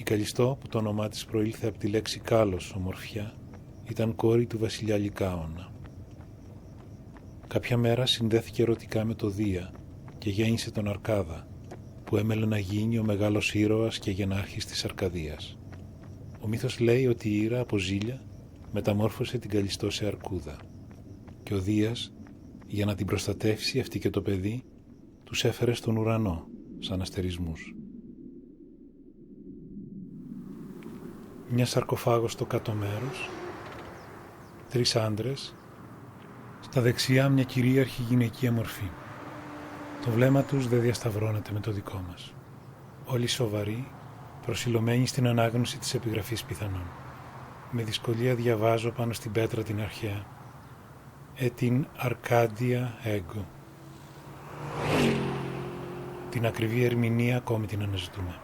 Η Καλλιστό, που το όνομά της προήλθε από τη λέξη κάλος, ομορφιά, ήταν κόρη του βασιλιά Λικάωνα. Κάποια μέρα συνδέθηκε ερωτικά με το Δία και γέννησε τον Αρκάδα, που έμελε να γίνει ο μεγάλος ήρωας και γενάρχης της Αρκαδίας. Ο μύθος λέει ότι η Ήρα από ζήλια μεταμόρφωσε την Καλλιστό σε αρκούδα και ο Δίας, για να την προστατεύσει αυτή και το παιδί, τους έφερε στον ουρανό σαν αστερισμούς. Μια σαρκοφάγος στο κάτω μέρος, 3 άντρες, στα δεξιά μια κυρίαρχη γυναικεία μορφή. Το βλέμμα τους δεν διασταυρώνεται με το δικό μας. Όλοι σοβαροί, προσιλωμένοι στην ανάγνωση της επιγραφής πιθανών. Με δυσκολία διαβάζω πάνω στην πέτρα την αρχαία. Την Αρκάντια Έγκο. Την ακριβή ερμηνεία ακόμη την αναζητούμε.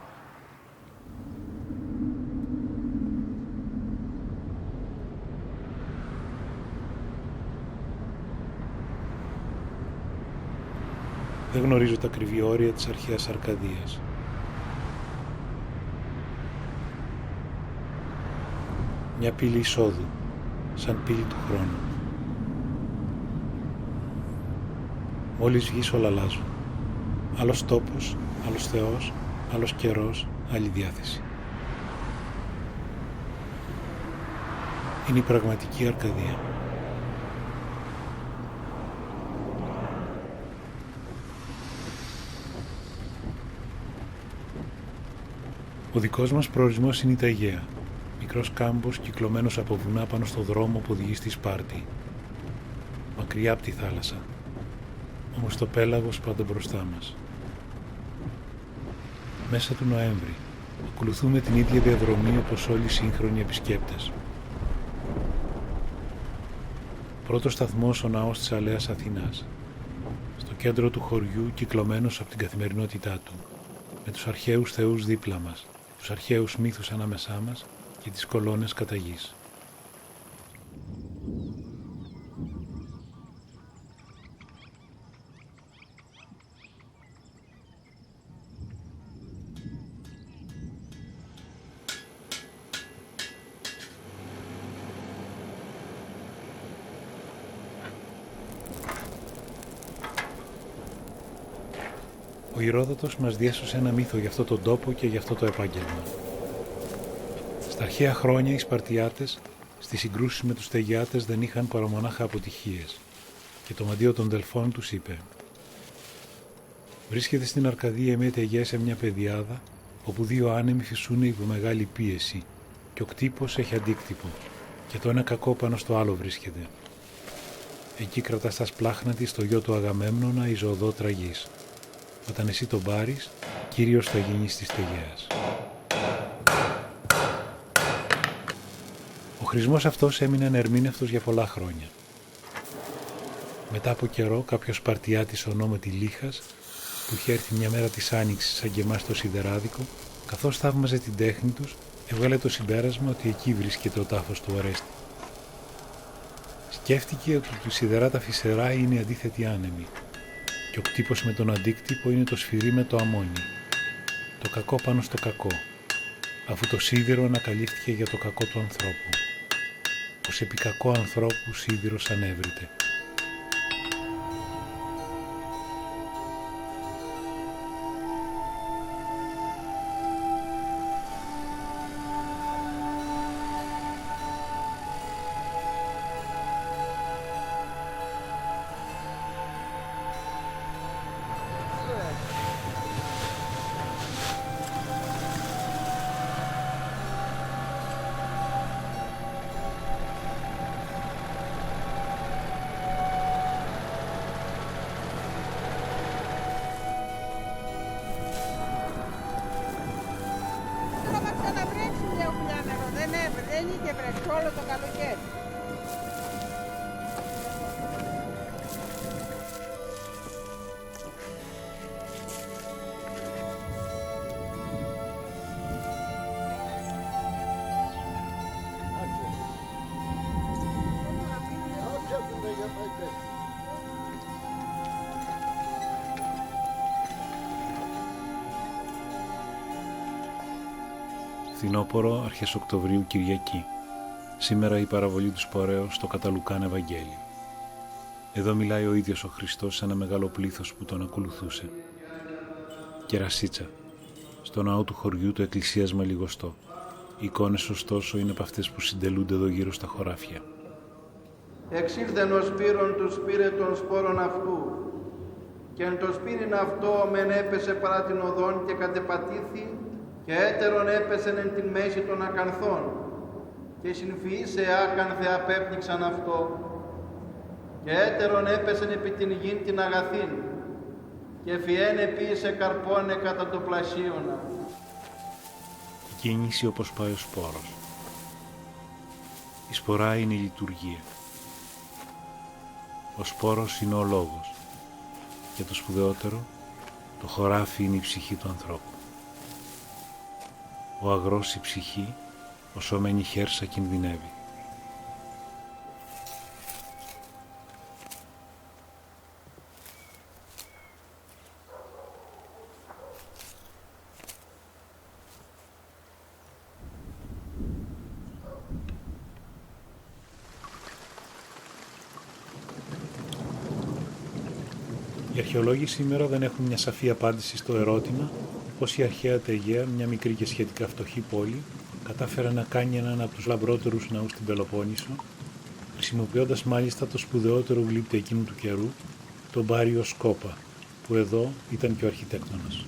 Δεν γνωρίζω τα ακριβή όρια της αρχαίας Αρκαδίας. Μια πύλη εισόδου, σαν πύλη του χρόνου. Μόλις βγεις όλα αλλάζουν. Άλλος τόπος, άλλος Θεός, άλλος καιρός, άλλη διάθεση. Είναι η πραγματική Αρκαδία. Ο δικός μας προορισμός είναι η Ταιγαία, μικρός κάμπος κυκλωμένος από βουνά πάνω στο δρόμο που οδηγεί στη Σπάρτη. Μακριά από τη θάλασσα, όμως το πέλαγος πάντα μπροστά μας. Μέσα του Νοέμβρη, ακολουθούμε την ίδια διαδρομή όπως όλοι οι σύγχρονοι επισκέπτες. Πρώτος σταθμός ο ναός της Αλέας Αθηνάς, στο κέντρο του χωριού κυκλωμένος από την καθημερινότητά του, με τους αρχαίους θεούς δίπλα μας, τους αρχαίους μύθους ανάμεσά μας και τις κολόνες κατά γης. Ο Ηρόδοτος μας διέσωσε ένα μύθο για αυτό τον τόπο και για αυτό το επάγγελμα. Στα αρχαία χρόνια οι Σπαρτιάτες στις συγκρούσεις με τους Ταιγιάτες δεν είχαν παρά μονάχα αποτυχίες και το μαντίο των Δελφών τους είπε: «Βρίσκεται στην Αρκαδία μια Ταιγαία σε μια πεδιάδα όπου 2 άνεμοι φυσούν υπό μεγάλη πίεση και ο κτύπος έχει αντίκτυπο και το ένα κακό πάνω στο άλλο βρίσκεται. Εκεί κρατά στα σπλάχνα της το γιο του Αγαμέμνονα η ζωοδότρα γης. Όταν εσύ τον πάρεις, κύριος θα γίνεις της Ταιγαίας». Ο χρησμός αυτός έμεινε ανερμήνευτος για πολλά χρόνια. Μετά από καιρό, κάποιος Σπαρτιάτης ονόματι Λίχας, που είχε έρθει μια μέρα της Άνοιξης σαν και εμάς στο Σιδεράδικο, καθώς θαύμαζε την τέχνη τους, έβγαλε το συμπέρασμα ότι εκεί βρίσκεται ο τάφος του Ορέστη. Σκέφτηκε ότι του σιδερά τα φυσερά είναι οι αντίθετοι άνεμοι και ο κτύπος με τον αντίκτυπο είναι το σφυρί με το αμμόνι. Το κακό πάνω στο κακό, αφού το σίδηρο ανακαλύφθηκε για το κακό του ανθρώπου. Πως επί κακό ανθρώπου σίδηρος ανέβρεται. Δεν είχε βρεθεί όλο το καλοκαίρι. Φθινόπορο, αρχές Οκτωβρίου, Κυριακή. Σήμερα η παραβολή του Σπορέως στο Καταλουκάν Ευαγγέλιο. Εδώ μιλάει ο ίδιος ο Χριστός σε ένα μεγάλο πλήθος που τον ακολουθούσε. Κερασίτσα. Στο ναό του χωριού το εκκλησίασμα λιγοστό. Οι εικόνες ωστόσο είναι από αυτές που συντελούνται εδώ γύρω στα χωράφια. Εξήλθεν ο Σπύρον του σπήρε των σπόρων αυτού, και εν το σπύριν αυτό μεν έπεσε παρά την οδόν και κατεπατήθη, και έτερον έπεσεν εν την μέση των ακανθών, και συμφυήσε άκανθε απέπνιξαν αυτό, και έτερον έπεσεν επί την γην την αγαθήν, και φιέν επίησε καρπόνε κατά το πλασίωνα. Η κίνηση όπως πάει ο σπόρος. Η σπορά είναι η λειτουργία. Ο σπόρος είναι ο λόγος. Και το σπουδαιότερο, το χωράφι είναι η ψυχή του ανθρώπου. Ο αγρός η ψυχή, όσο μένει χέρσα κινδυνεύει. Οι αρχαιολόγοι σήμερα δεν έχουν μια σαφή απάντηση στο ερώτημα πώς η αρχαία Ταιγαία, μια μικρή και σχετικά φτωχή πόλη, κατάφερε να κάνει έναν από τους λαμπρότερους ναούς στην Πελοπόννησο, χρησιμοποιώντας μάλιστα το σπουδαιότερο γλύπτη εκείνου του καιρού, τον Μπάριο Σκόπα, που εδώ ήταν και ο αρχιτέκτονας.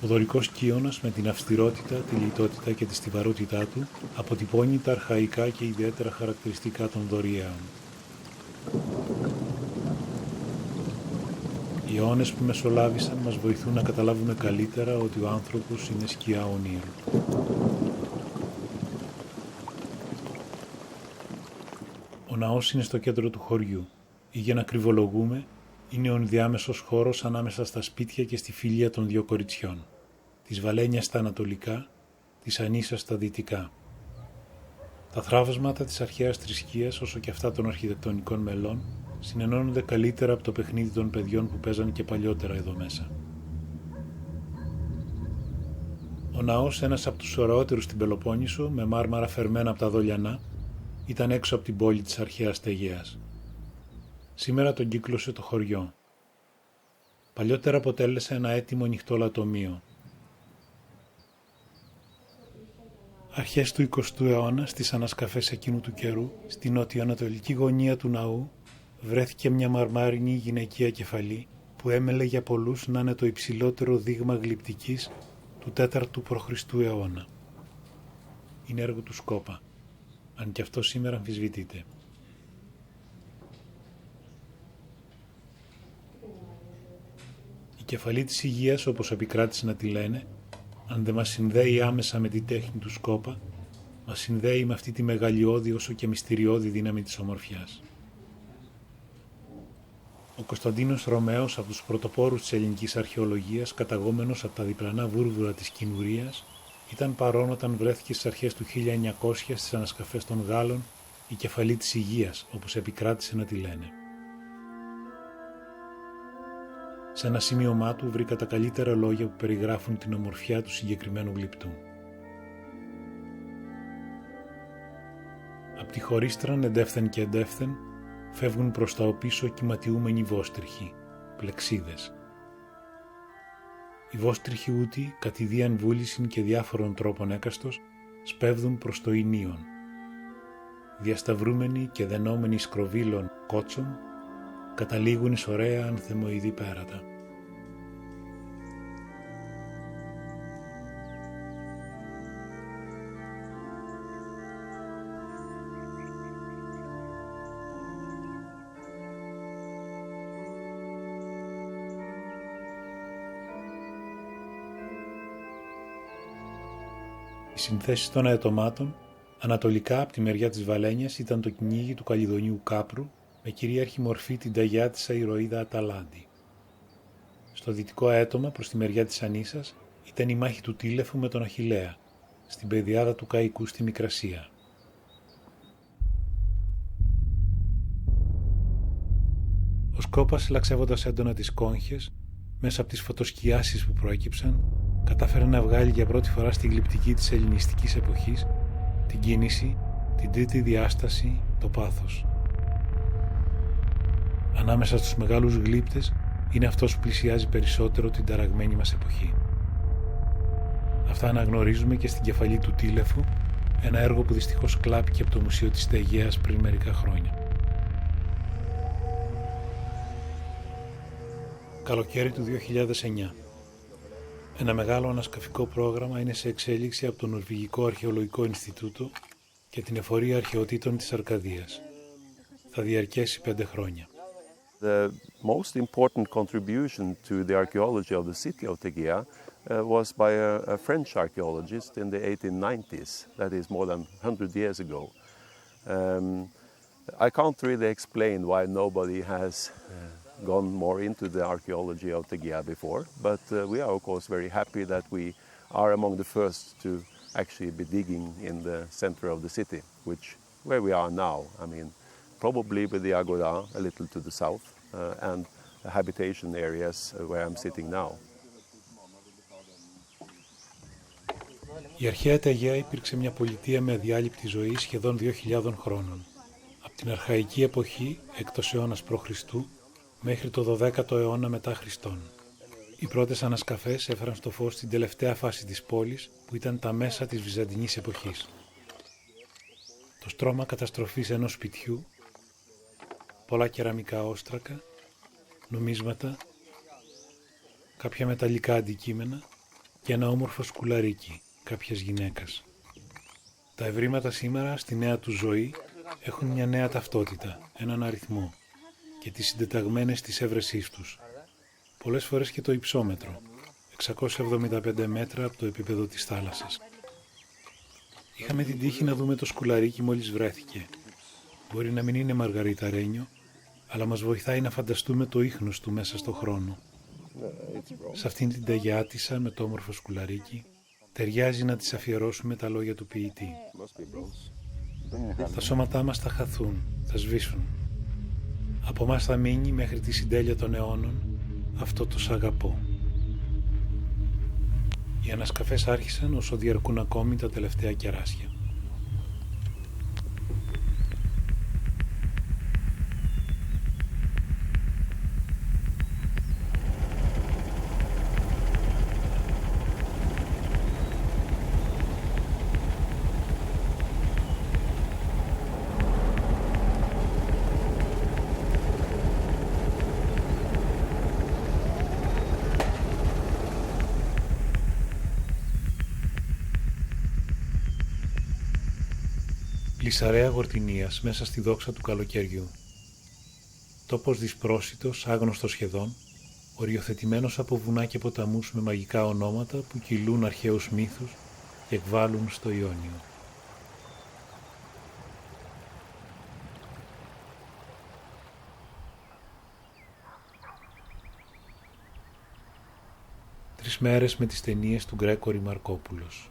Ο δωρικός Κύωνας, με την αυστηρότητα, τη λιτότητα και τη στιβαρότητά του, αποτυπώνει τα αρχαϊκά και ιδιαίτερα χαρακτηριστικά των δωριαίων. Οι αιώνες που μεσολάβησαν μας βοηθούν να καταλάβουμε καλύτερα ότι ο άνθρωπος είναι σκιά ονείρου. Ο ναός είναι στο κέντρο του χωριού ή, για να κρυβολογούμε, είναι ο ενδιάμεσος χώρος ανάμεσα στα σπίτια και στη φιλία των δύο κοριτσιών, της Βαλένιας στα ανατολικά, της Ανίσας στα δυτικά. Τα θραύσματα της αρχαίας θρησκείας, όσο και αυτά των αρχιτεκτονικών μελών, συνενώνονται καλύτερα από το παιχνίδι των παιδιών που παίζαν και παλιότερα εδώ μέσα. Ο ναός, ένας από τους ωραιότερους στην Πελοπόννησο, με μάρμαρα φερμένα από τα Δολιανά, ήταν έξω από την πόλη της αρχαίας Ταιγαίας. Σήμερα τον κύκλωσε το χωριό. Παλιότερα αποτέλεσε ένα έτοιμο ανοιχτό λατομείο. Αρχές του 20ου αιώνα, στις ανασκαφές εκείνου του καιρού, στην νοτιοανατολική γωνία του ναού, βρέθηκε μια μαρμάρινη γυναικεία κεφαλή που έμελε για πολλούς να είναι το υψηλότερο δείγμα γλυπτικής του 4ου π.Χ. αιώνα. Είναι έργο του Σκόπα, αν και αυτό σήμερα αμφισβητείται. Η κεφαλή της υγείας, όπως επικράτησε να τη λένε, αν δεν μας συνδέει άμεσα με τη τέχνη του Σκόπα, μας συνδέει με αυτή τη μεγαλειώδη όσο και μυστηριώδη δύναμη της ομορφιάς. Ο Κωνσταντίνος Ρωμαίος, από τους πρωτοπόρους της ελληνικής αρχαιολογίας, καταγόμενος από τα διπλανά βούρβουρα της Κινουρίας, ήταν παρόν όταν βρέθηκε στις αρχές του 1900 στις ανασκαφές των Γάλλων η κεφαλή της υγείας, όπως επικράτησε να τη λένε. Σε ένα σημείωμά του βρήκα τα καλύτερα λόγια που περιγράφουν την ομορφιά του συγκεκριμένου γλυπτού. Απ' τη χωρίστραν εντεύθεν και εντεύθεν φεύγουν προς τα οπίσω κυματιούμενοι βόστριχοι, πλεξίδες. Οι βόστριχοι ούτοι, κατηδίαν βούλησιν και διάφορων τρόπων έκαστος, σπέβδουν προς το ηνίον. Διασταυρούμενοι και δενόμενοι σκροβίλων κότσων, καταλήγουν εις ωραία ανθεμοειδή πέρατα. Οι συνθέσεις των αετωμάτων, ανατολικά από τη μεριά της Βαλένιας, ήταν το κυνήγι του Καλιδονίου Κάπρου, με κυρίαρχη μορφή την ταγιάτισσα ηρωίδα Αταλάντη. Στο δυτικό αέτωμα, προς τη μεριά της Ανίσας, ήταν η μάχη του Τίλεφου με τον Αχιλλέα, στην πεδιάδα του Καϊκού στη Μικρασία. Ο Σκόπας, λαξεύοντας έντονα τις κόγχες, μέσα από τις φωτοσκιάσεις που προέκυψαν, κατάφερε να βγάλει για πρώτη φορά στην γλυπτική της ελληνιστικής εποχής την κίνηση, την τρίτη διάσταση, το πάθος. Ανάμεσα στους μεγάλους γλύπτες είναι αυτός που πλησιάζει περισσότερο την ταραγμένη μας εποχή. Αυτά αναγνωρίζουμε και στην κεφαλή του Τίλεφου, ένα έργο που δυστυχώς κλάπηκε από το Μουσείο της Ταιγαίας πριν μερικά χρόνια. Καλοκαίρι του 2009. Ένα μεγάλο ανασκαφικό πρόγραμμα είναι σε εξέλιξη από το Νορβηγικό Αρχαιολογικό Ινστιτούτο και την Εφορία Αρχαιοτήτων της Αρκαδίας. Θα διαρκέσει 5 χρόνια. The most important contribution to the archaeology of the city of Tegea was by a French archaeologist in the 1890s, that is more than 100 years ago. I can't really explain why nobody has gone more into the archaeology of Tegea before, but we are of course very happy that we are among the first to actually be digging in the center of the city, where we are now. I mean, probably with the Agora a little to the south and the habitation areas where I'm sitting now. Η αρχαία Ταιγαία υπήρξε μια πολιτεία με αδιάλειπτη ζωή σχεδόν 2.000 χρόνων. Από την αρχαϊκή εποχή, εκτός αιώνας π.Χ. μέχρι το 12ο αιώνα μετά Χριστόν. Οι πρώτες ανασκαφές έφεραν στο φως την τελευταία φάση της πόλης, που ήταν τα μέσα της Βυζαντινής εποχής. Το στρώμα καταστροφής ενός σπιτιού, πολλά κεραμικά όστρακα, νομίσματα, κάποια μεταλλικά αντικείμενα και ένα όμορφο σκουλαρίκι κάποιας γυναίκας. Τα ευρήματα σήμερα στη νέα του ζωή έχουν μια νέα ταυτότητα, έναν αριθμό και τις συντεταγμένες της έβρεσής τους. Πολλές φορές και το υψόμετρο, 675 μέτρα από το επίπεδο της θάλασσας. Είχαμε την τύχη να δούμε το σκουλαρίκι μόλις βρέθηκε. Μπορεί να μην είναι μαργαριταρένιο, αλλά μας βοηθάει να φανταστούμε το ίχνος του μέσα στο χρόνο. Σε αυτήν την ταγιάτισσα με το όμορφο σκουλαρίκι, ταιριάζει να της αφιερώσουμε τα λόγια του ποιητή. Τα σώματά μας θα χαθούν, θα σβήσουν. Από μας θα μείνει μέχρι τη συντέλεια των αιώνων αυτό το «Σ' αγαπώ». Οι ανασκαφές άρχισαν όσο διαρκούν ακόμη τα τελευταία κεράσια. Λυσαρέα Γορτινίας μέσα στη δόξα του καλοκαιριού. Τόπος δυσπρόσιτος, άγνωστος σχεδόν, οριοθετημένος από βουνά και ποταμούς με μαγικά ονόματα που κυλούν αρχαίους μύθους και εκβάλλουν στο Ιόνιο. Τρεις μέρες με τις ταινίες του Γκρέκορη Μαρκόπουλος.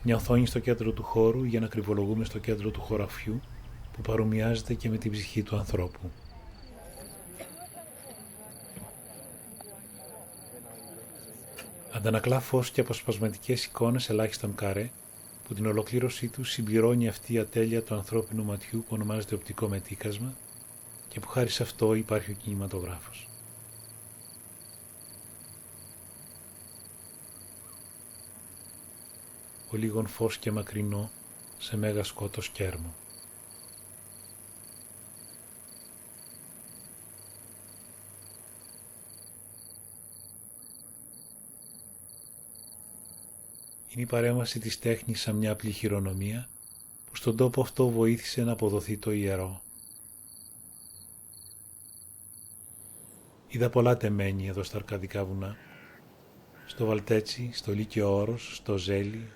Μια οθόνη στο κέντρο του χώρου για να κρυβολογούμε στο κέντρο του χωραφιού που παρομοιάζεται και με την ψυχή του ανθρώπου. Αντανακλά φως και αποσπασματικές εικόνες ελάχιστον καρέ που την ολοκλήρωσή του συμπληρώνει αυτή η ατέλεια του ανθρώπινου ματιού που ονομάζεται οπτικό μετοίκασμα και που χάρη σε αυτό υπάρχει ο κινηματογράφος. Ο λίγον φως και μακρινό σε μέγα σκότος κέρμο. Είναι η παρέμβαση της τέχνης σαν μια απλή χειρονομία που στον τόπο αυτό βοήθησε να αποδοθεί το ιερό. Είδα πολλά τεμένη εδώ στα Αρκαδικά βουνά, στο Βαλτέτσι, στο Λύκειο Όρος, στο Ζέλι,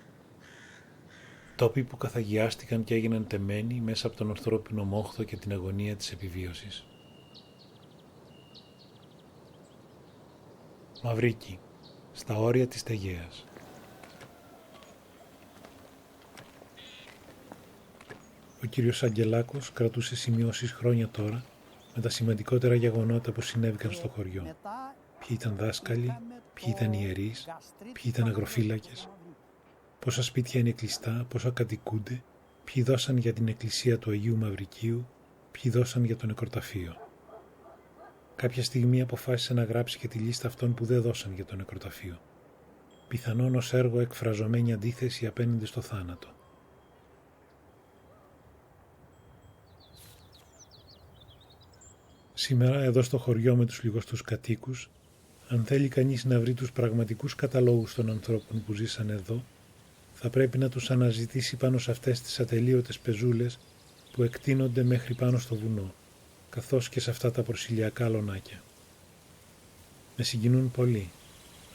τόποι που καθαγιάστηκαν και έγιναν τεμένοι μέσα από τον ανθρώπινο μόχθο και την αγωνία της επιβίωσης. Μαυρίκη, στα όρια της Ταιγαίας. Ο κύριος Αγγελάκος κρατούσε σημειώσεις χρόνια τώρα με τα σημαντικότερα γεγονότα που συνέβηκαν στο χωριό. ποιοι ήταν δάσκαλοι, ποιοι ήταν ιερείς, ποιοι ήταν αγροφύλακες, πόσα σπίτια είναι κλειστά, πόσα κατοικούνται, ποιοι δώσαν για την εκκλησία του Αγίου Μαυρικίου, ποιοι δώσαν για το νεκροταφείο. Κάποια στιγμή αποφάσισε να γράψει και τη λίστα αυτών που δεν δώσαν για το νεκροταφείο. Πιθανόν ως έργο εκφραζομένη αντίθεση απέναντι στο θάνατο. Σήμερα εδώ στο χωριό με τους λιγοστούς κατοίκους, αν θέλει κανείς να βρει τους πραγματικούς καταλόγους των ανθρώπων που ζήσαν εδώ, θα πρέπει να τους αναζητήσει πάνω σε αυτές τις ατελείωτες πεζούλες που εκτείνονται μέχρι πάνω στο βουνό, καθώς και σε αυτά τα προσηλιακά λονάκια. Με συγκινούν πολύ.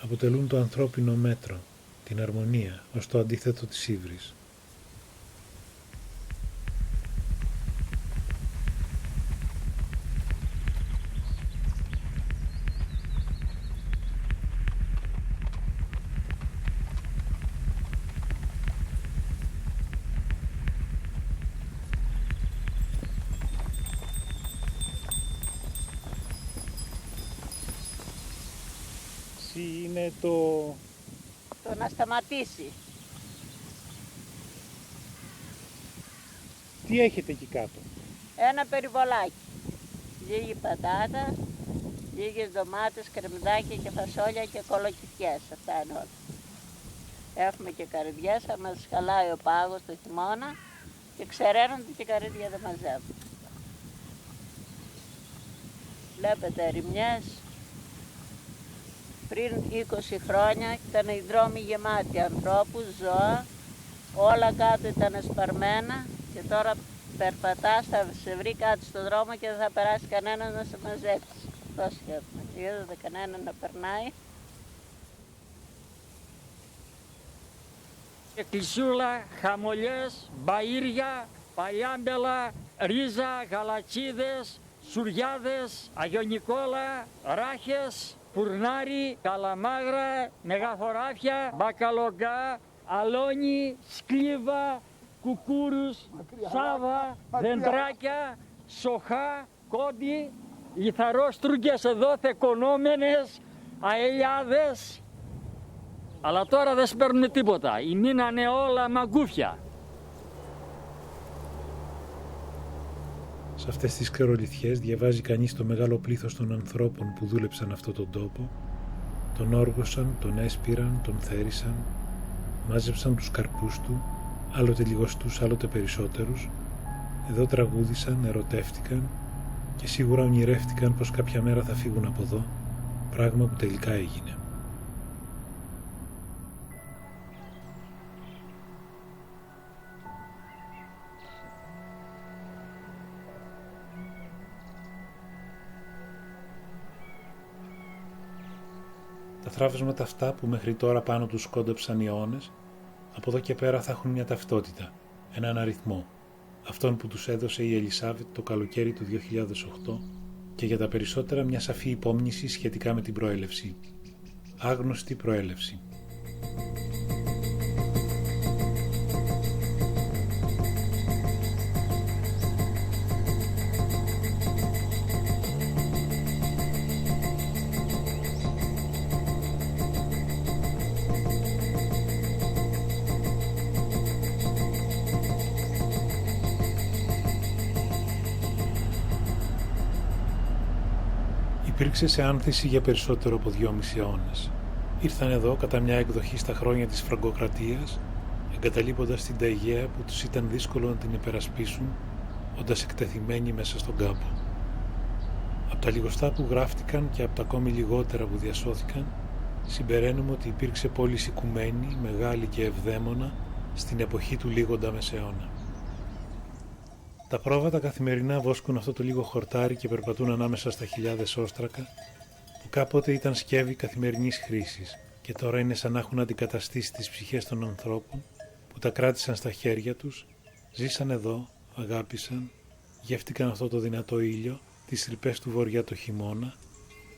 Αποτελούν το ανθρώπινο μέτρο, την αρμονία, ως το αντίθετο της ύβρης. Είναι το να σταματήσει. Τι έχετε εκεί κάτω? Ένα περιβολάκι. Λίγη πατάτα, λίγες ντομάτες, κρεμμυδάκια και φασόλια και κολοκυθιές. Αυτά είναι όλα. Έχουμε και καρυδιές, θα μας χαλάει ο πάγος το χειμώνα και ξεραίνονται και καρύδια δεν μαζεύουν. Βλέπετε ερημιές. Πριν 20 χρόνια ήταν οι δρόμοι γεμάτοι ανθρώπους, ζώα, όλα κάτω ήταν σπαρμένα και τώρα περπατάς, θα σε βρει κάτι στον δρόμο και δεν θα περάσει κανένας να σε μαζέψει. Αυτό σκέφτομαι. Είδατε κανέναν να περνάει. Εκκλησούλα, χαμολιές, μπαΐρια, παλιάμπελα, ρίζα, γαλατσίδες, σουριάδες, Αγιονικόλα, ράχες, φουρνάρι, καλαμάγρα, μεγαθοράφια, μπακαλογκά, αλόνι, σκλίβα, κουκούρους, σάβα, δεντράκια, σοχά, κόντι, λιθαρόστρουγκες εδώ, θεκονόμενες, αελιάδες. Αλλά τώρα δεν σπέρνουν τίποτα, μείνανε όλα μαγκούφια. Σε αυτές τις ξερολιθιές διαβάζει κανείς το μεγάλο πλήθος των ανθρώπων που δούλεψαν αυτόν τον τόπο, τον όργωσαν, τον έσπηραν, τον θέρισαν, μάζεψαν τους καρπούς του, άλλοτε λιγοστούς, άλλοτε περισσότερους, εδώ τραγούδησαν, ερωτεύτηκαν και σίγουρα ονειρεύτηκαν πως κάποια μέρα θα φύγουν από εδώ, πράγμα που τελικά έγινε. Τα θράβεσματα αυτά που μέχρι τώρα πάνω τους σκόντεψαν οι αιώνες, από εδώ και πέρα θα έχουν μια ταυτότητα, έναν αριθμό, αυτόν που τους έδωσε η Ελισάβετ το καλοκαίρι του 2008 και για τα περισσότερα μια σαφή υπόμνηση σχετικά με την προέλευση. Άγνωστη προέλευση. Υπήρξε σε άνθηση για περισσότερο από 2,5 αιώνες. Ήρθαν εδώ κατά μια εκδοχή στα χρόνια της Φραγκοκρατίας, εγκαταλείποντας την ταιγαία που τους ήταν δύσκολο να την υπερασπίσουν, όντας εκτεθειμένοι μέσα στον κάμπο. Από τα λιγοστά που γράφτηκαν και από τα ακόμη λιγότερα που διασώθηκαν, συμπεραίνουμε ότι υπήρξε πόλης οικουμένη, μεγάλη και ευδαίμονα, στην εποχή του λίγοντα μεσαίωνα. Τα πρόβατα καθημερινά βόσκουν αυτό το λίγο χορτάρι και περπατούν ανάμεσα στα χιλιάδες όστρακα που κάποτε ήταν σκεύη καθημερινής χρήσης και τώρα είναι σαν να έχουν αντικαταστήσει τις ψυχές των ανθρώπων που τα κράτησαν στα χέρια τους, ζήσαν εδώ, αγάπησαν, γεύτηκαν αυτό το δυνατό ήλιο, τις τρυπές του βοριά το χειμώνα,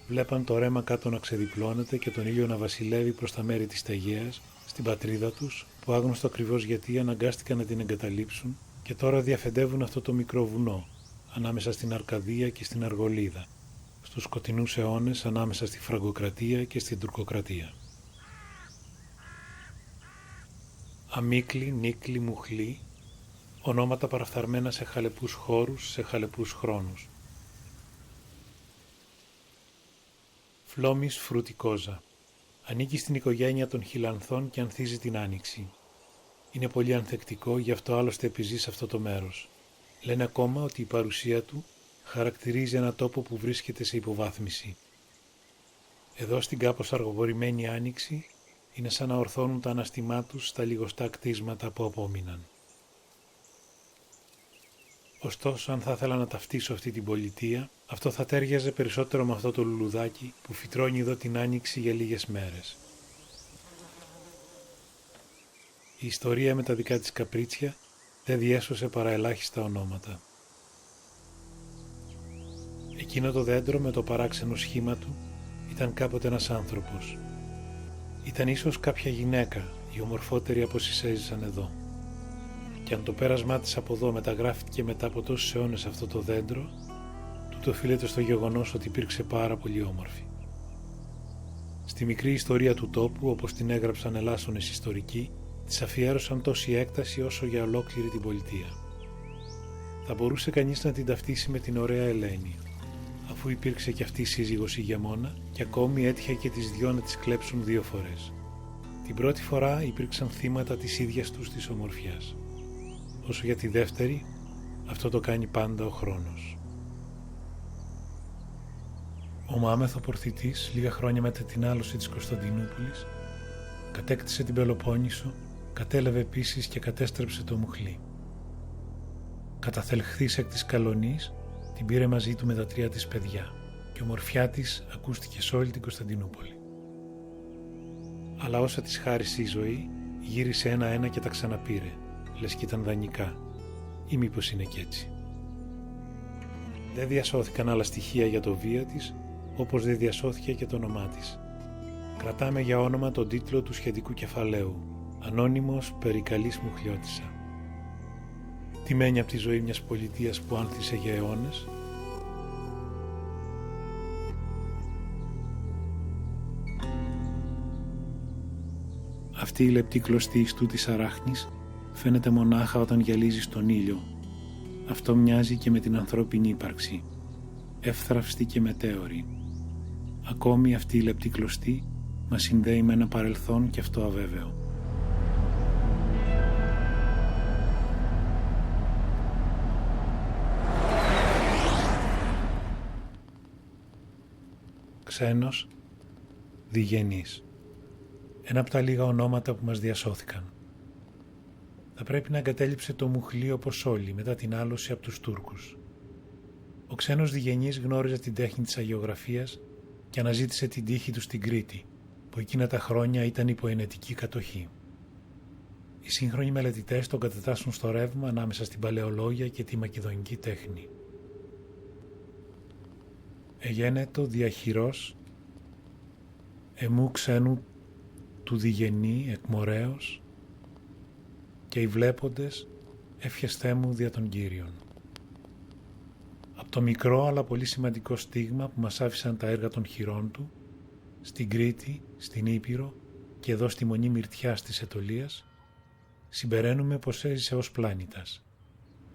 βλέπαν το ρέμα κάτω να ξεδιπλώνεται και τον ήλιο να βασιλεύει προς τα μέρη της ταιγαίας, στην πατρίδα τους, που άγνωστο ακριβώς γιατί αναγκάστηκαν να την εγκαταλείψουν και τώρα διαφεντεύουν αυτό το μικρό βουνό, ανάμεσα στην Αρκαδία και στην Αργολίδα, στους σκοτεινούς αιώνες ανάμεσα στη Φραγκοκρατία και στην Τουρκοκρατία. Αμίκλη, Νίκλη, Μουχλή, ονόματα παραφθαρμένα σε χαλεπούς χώρους, σε χαλεπούς χρόνους. Φλόμης φρουτικόζα. Ανήκει στην οικογένεια των χιλανθών και ανθίζει την άνοιξη. Είναι πολύ ανθεκτικό, γι' αυτό άλλωστε επιζεί σε αυτό το μέρος. Λένε ακόμα ότι η παρουσία του χαρακτηρίζει ένα τόπο που βρίσκεται σε υποβάθμιση. Εδώ στην κάπως αργοπορημένη άνοιξη είναι σαν να ορθώνουν τα αναστημά τους στα λιγοστά κτίσματα που απόμειναν. Ωστόσο, αν θα ήθελα να ταυτίσω αυτή την πολιτεία, αυτό θα τέριαζε περισσότερο με αυτό το λουλουδάκι που φυτρώνει εδώ την άνοιξη για λίγες μέρες. Η ιστορία με τα δικά της καπρίτσια δεν διέσωσε παρά ελάχιστα ονόματα. Εκείνο το δέντρο με το παράξενο σχήμα του ήταν κάποτε ένας άνθρωπος. Ήταν ίσως κάποια γυναίκα, η ομορφότερη από όσοι έζησαν εδώ. Και αν το πέρασμά της από εδώ μεταγράφηκε μετά από τόσους αιώνες αυτό το δέντρο, τούτο οφείλεται στο γεγονός ότι υπήρξε πάρα πολύ όμορφη. Στη μικρή ιστορία του τόπου, όπως την έγραψαν ελάσσονες ιστορικοί, της αφιέρωσαν τόση έκταση όσο για ολόκληρη την πολιτεία. Θα μπορούσε κανείς να την ταυτίσει με την ωραία Ελένη, αφού υπήρξε και αυτή η σύζυγος ηγεμόνα και ακόμη έτυχε και τις δυο να τις κλέψουν 2 φορές. Την πρώτη φορά υπήρξαν θύματα της ίδιας τους της ομορφιάς. Όσο για τη δεύτερη, αυτό το κάνει πάντα ο χρόνος. Ο Μάμεθο Πορθητής, λίγα χρόνια μετά την άλωση της Κωνσταντινούπολης, κατέκτησε την Πελοπόννησο, κατέλαβε επίσης και κατέστρεψε το Μουχλί. Καταθελχθής εκ της Καλονής, την πήρε μαζί του με τα 3 της παιδιά και η ομορφιά της ακούστηκε σε όλη την Κωνσταντινούπολη. Αλλά όσα της χάρισε η ζωή, γύρισε ένα-ένα και τα ξαναπήρε, λες κι ήταν δανεικά, ή μήπως είναι κι έτσι. Δεν διασώθηκαν άλλα στοιχεία για το βία της, όπως δεν διασώθηκε και το όνομά της. Κρατάμε για όνομα τον τίτλο του σχετικού κεφαλαίου, Ανώνυμος Περικαλής Μουχλιώτισσα. Τι μένει από τη ζωή μιας πολιτείας που άνθησε για αιώνες? Αυτή η λεπτή κλωστή ιστού της αράχνης φαίνεται μονάχα όταν γυαλίζει στον ήλιο. Αυτό μοιάζει και με την ανθρώπινη ύπαρξη, εύθραυστη και μετέωρη. Ακόμη αυτή η λεπτή κλωστή μας συνδέει με ένα παρελθόν και αυτό αβέβαιο. Ξένος, Διγενής. Ένα από τα λίγα ονόματα που μας διασώθηκαν. Θα πρέπει να εγκατέλειψε το Μουχλί όπως όλοι μετά την άλωση από τους Τούρκους. Ο ξένος Διγενής γνώριζε την τέχνη της αγεωγραφίας και αναζήτησε την τύχη του στην Κρήτη, που εκείνα τα χρόνια ήταν υπό ενετική κατοχή. Οι σύγχρονοι μελετητές τον κατατάσσουν στο ρεύμα ανάμεσα στην παλαιολόγια και τη μακεδονική τέχνη. Εγένετο διαχειρός εμού ξένου του Διγενή εκμορέως και οι βλέποντες ευχεστέ μου δια των Κύριων. Από το μικρό αλλά πολύ σημαντικό στίγμα που μας άφησαν τα έργα των χειρών του, στην Κρήτη, στην Ήπειρο και εδώ στη Μονή Μυρτιάς της Αιτωλίας, συμπεραίνουμε πως έζησε ως πλάνητας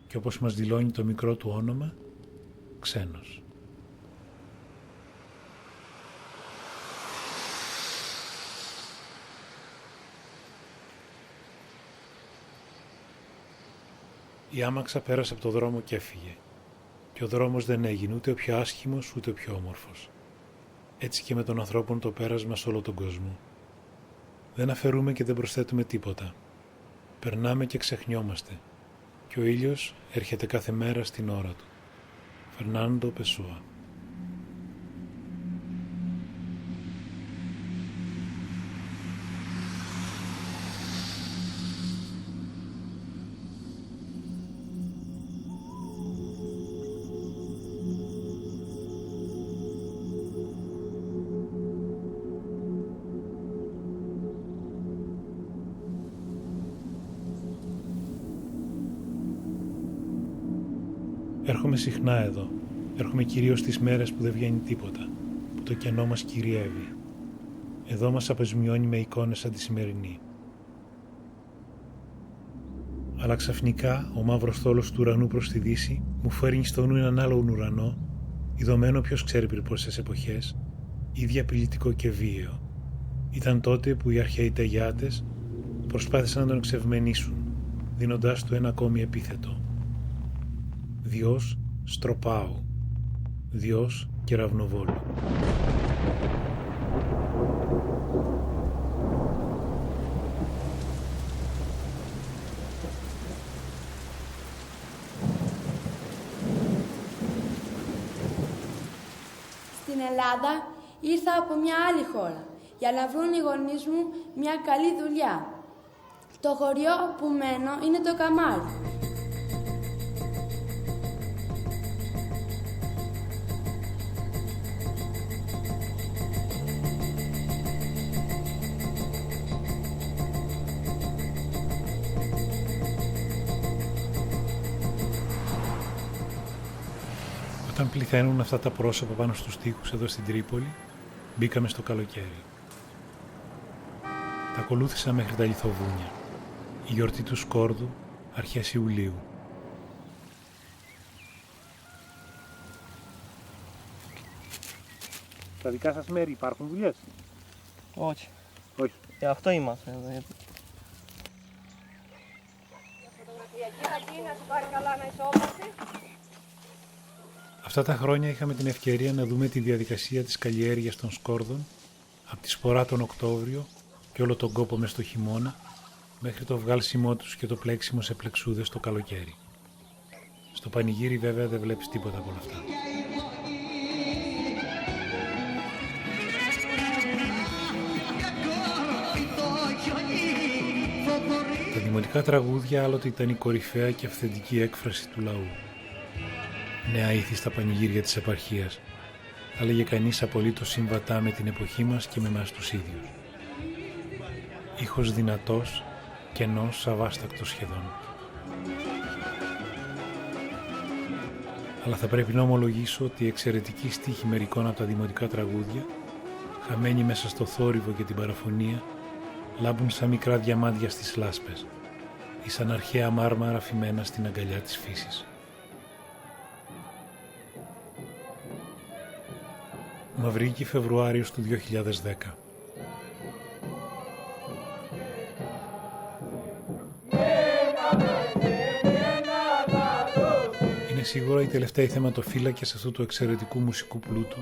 και όπως μας δηλώνει το μικρό του όνομα, ξένος. Η άμαξα πέρασε από το δρόμο και έφυγε. Και ο δρόμος δεν έγινε ούτε ο πιο άσχημος ούτε ο πιο όμορφος. Έτσι και με τον ανθρώπων το πέρασμα σε όλο τον κόσμο. Δεν αφαιρούμε και δεν προσθέτουμε τίποτα. Περνάμε και ξεχνιόμαστε. Και ο ήλιος έρχεται κάθε μέρα στην ώρα του. Φερνάντο Πεσόα. Έρχομαι συχνά εδώ. Έρχομαι κυρίως τις μέρες που δεν βγαίνει τίποτα, που το κενό μας κυριεύει. Εδώ μας απεσμιώνει με εικόνες σαν τη σημερινή. Αλλά ξαφνικά ο μαύρος θόλος του ουρανού προς τη δύση μου φέρνει στο νου έναν άλλον ουρανό, ειδωμένο ποιος ξέρει πριν πόσες εποχές, ήδη απειλητικό και βίαιο. Ήταν τότε που οι αρχαίοι τεγιάτες προσπάθησαν να τον εξευμενήσουν, δίνοντάς του ένα ακόμη επίθετο. Διός Στροπάου, Διός Κεραυνοβόλου. Στην Ελλάδα ήρθα από μια άλλη χώρα για να βρουν οι γονείς μου μια καλή δουλειά. Το χωριό που μένω είναι το Καμάρι. Όταν πληθαίνουν αυτά τα πρόσωπα πάνω στους τοίχους εδώ στην Τρίπολη, μπήκαμε στο καλοκαίρι. Τα ακολούθησα μέχρι τα Λιθοβούνια, η γιορτή του Σκόρδου, αρχές Ιουλίου. Στα δικά σας μέρη υπάρχουν δουλειές? Όχι. Όχι. Γι' αυτό είμαστε εδώ. Αυτά τα χρόνια είχαμε την ευκαιρία να δούμε τη διαδικασία της καλλιέργειας των σκόρδων από τη σπορά τον Οκτώβριο και όλο τον κόπο μες στο χειμώνα μέχρι το βγάλσιμό τους και το πλέξιμο σε πλεξούδες το καλοκαίρι. Στο πανηγύρι βέβαια δεν βλέπεις τίποτα από όλα αυτά. Τα δημοτικά τραγούδια άλλοτε ήταν η κορυφαία και αυθεντική έκφραση του λαού. Νέα ήθη στα πανηγύρια της επαρχίας, θα λέγε κανείς απολύτως συμβατά με την εποχή μας και με εμάς τους ίδιους. Ήχος δυνατός, κενός, αβάστακτος σχεδόν. Αλλά θα πρέπει να ομολογήσω ότι η εξαιρετική στίχη μερικών από τα δημοτικά τραγούδια, χαμένοι μέσα στο θόρυβο και την παραφωνία, λάμπουν σαν μικρά διαμάντια στις λάσπες ή σαν αρχαία μάρμαρα φημένα στην αγκαλιά της φύσης. Μαυρίκη, Φεβρουάριος του 2010. Είναι σίγουρα οι τελευταίοι θεματοφύλακες αυτού του εξαιρετικού μουσικού πλούτου,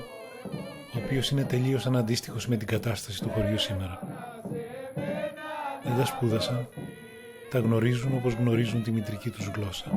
ο οποίος είναι τελείως αναντίστοιχος με την κατάσταση του χωριού σήμερα. Δεν τα σπούδασαν, τα γνωρίζουν όπως γνωρίζουν τη μητρική τους γλώσσα.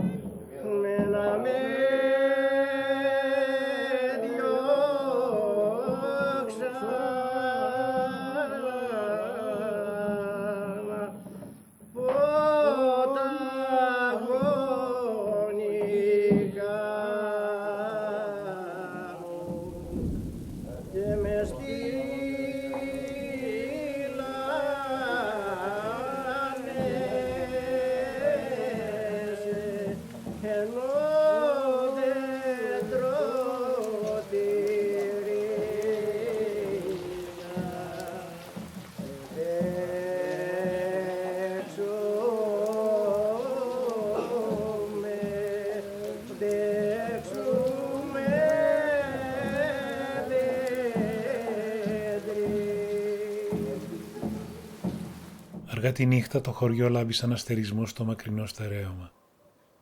Αργά τη νύχτα το χωριό λάμπει σαν αστερισμό στο μακρινό στερέωμα.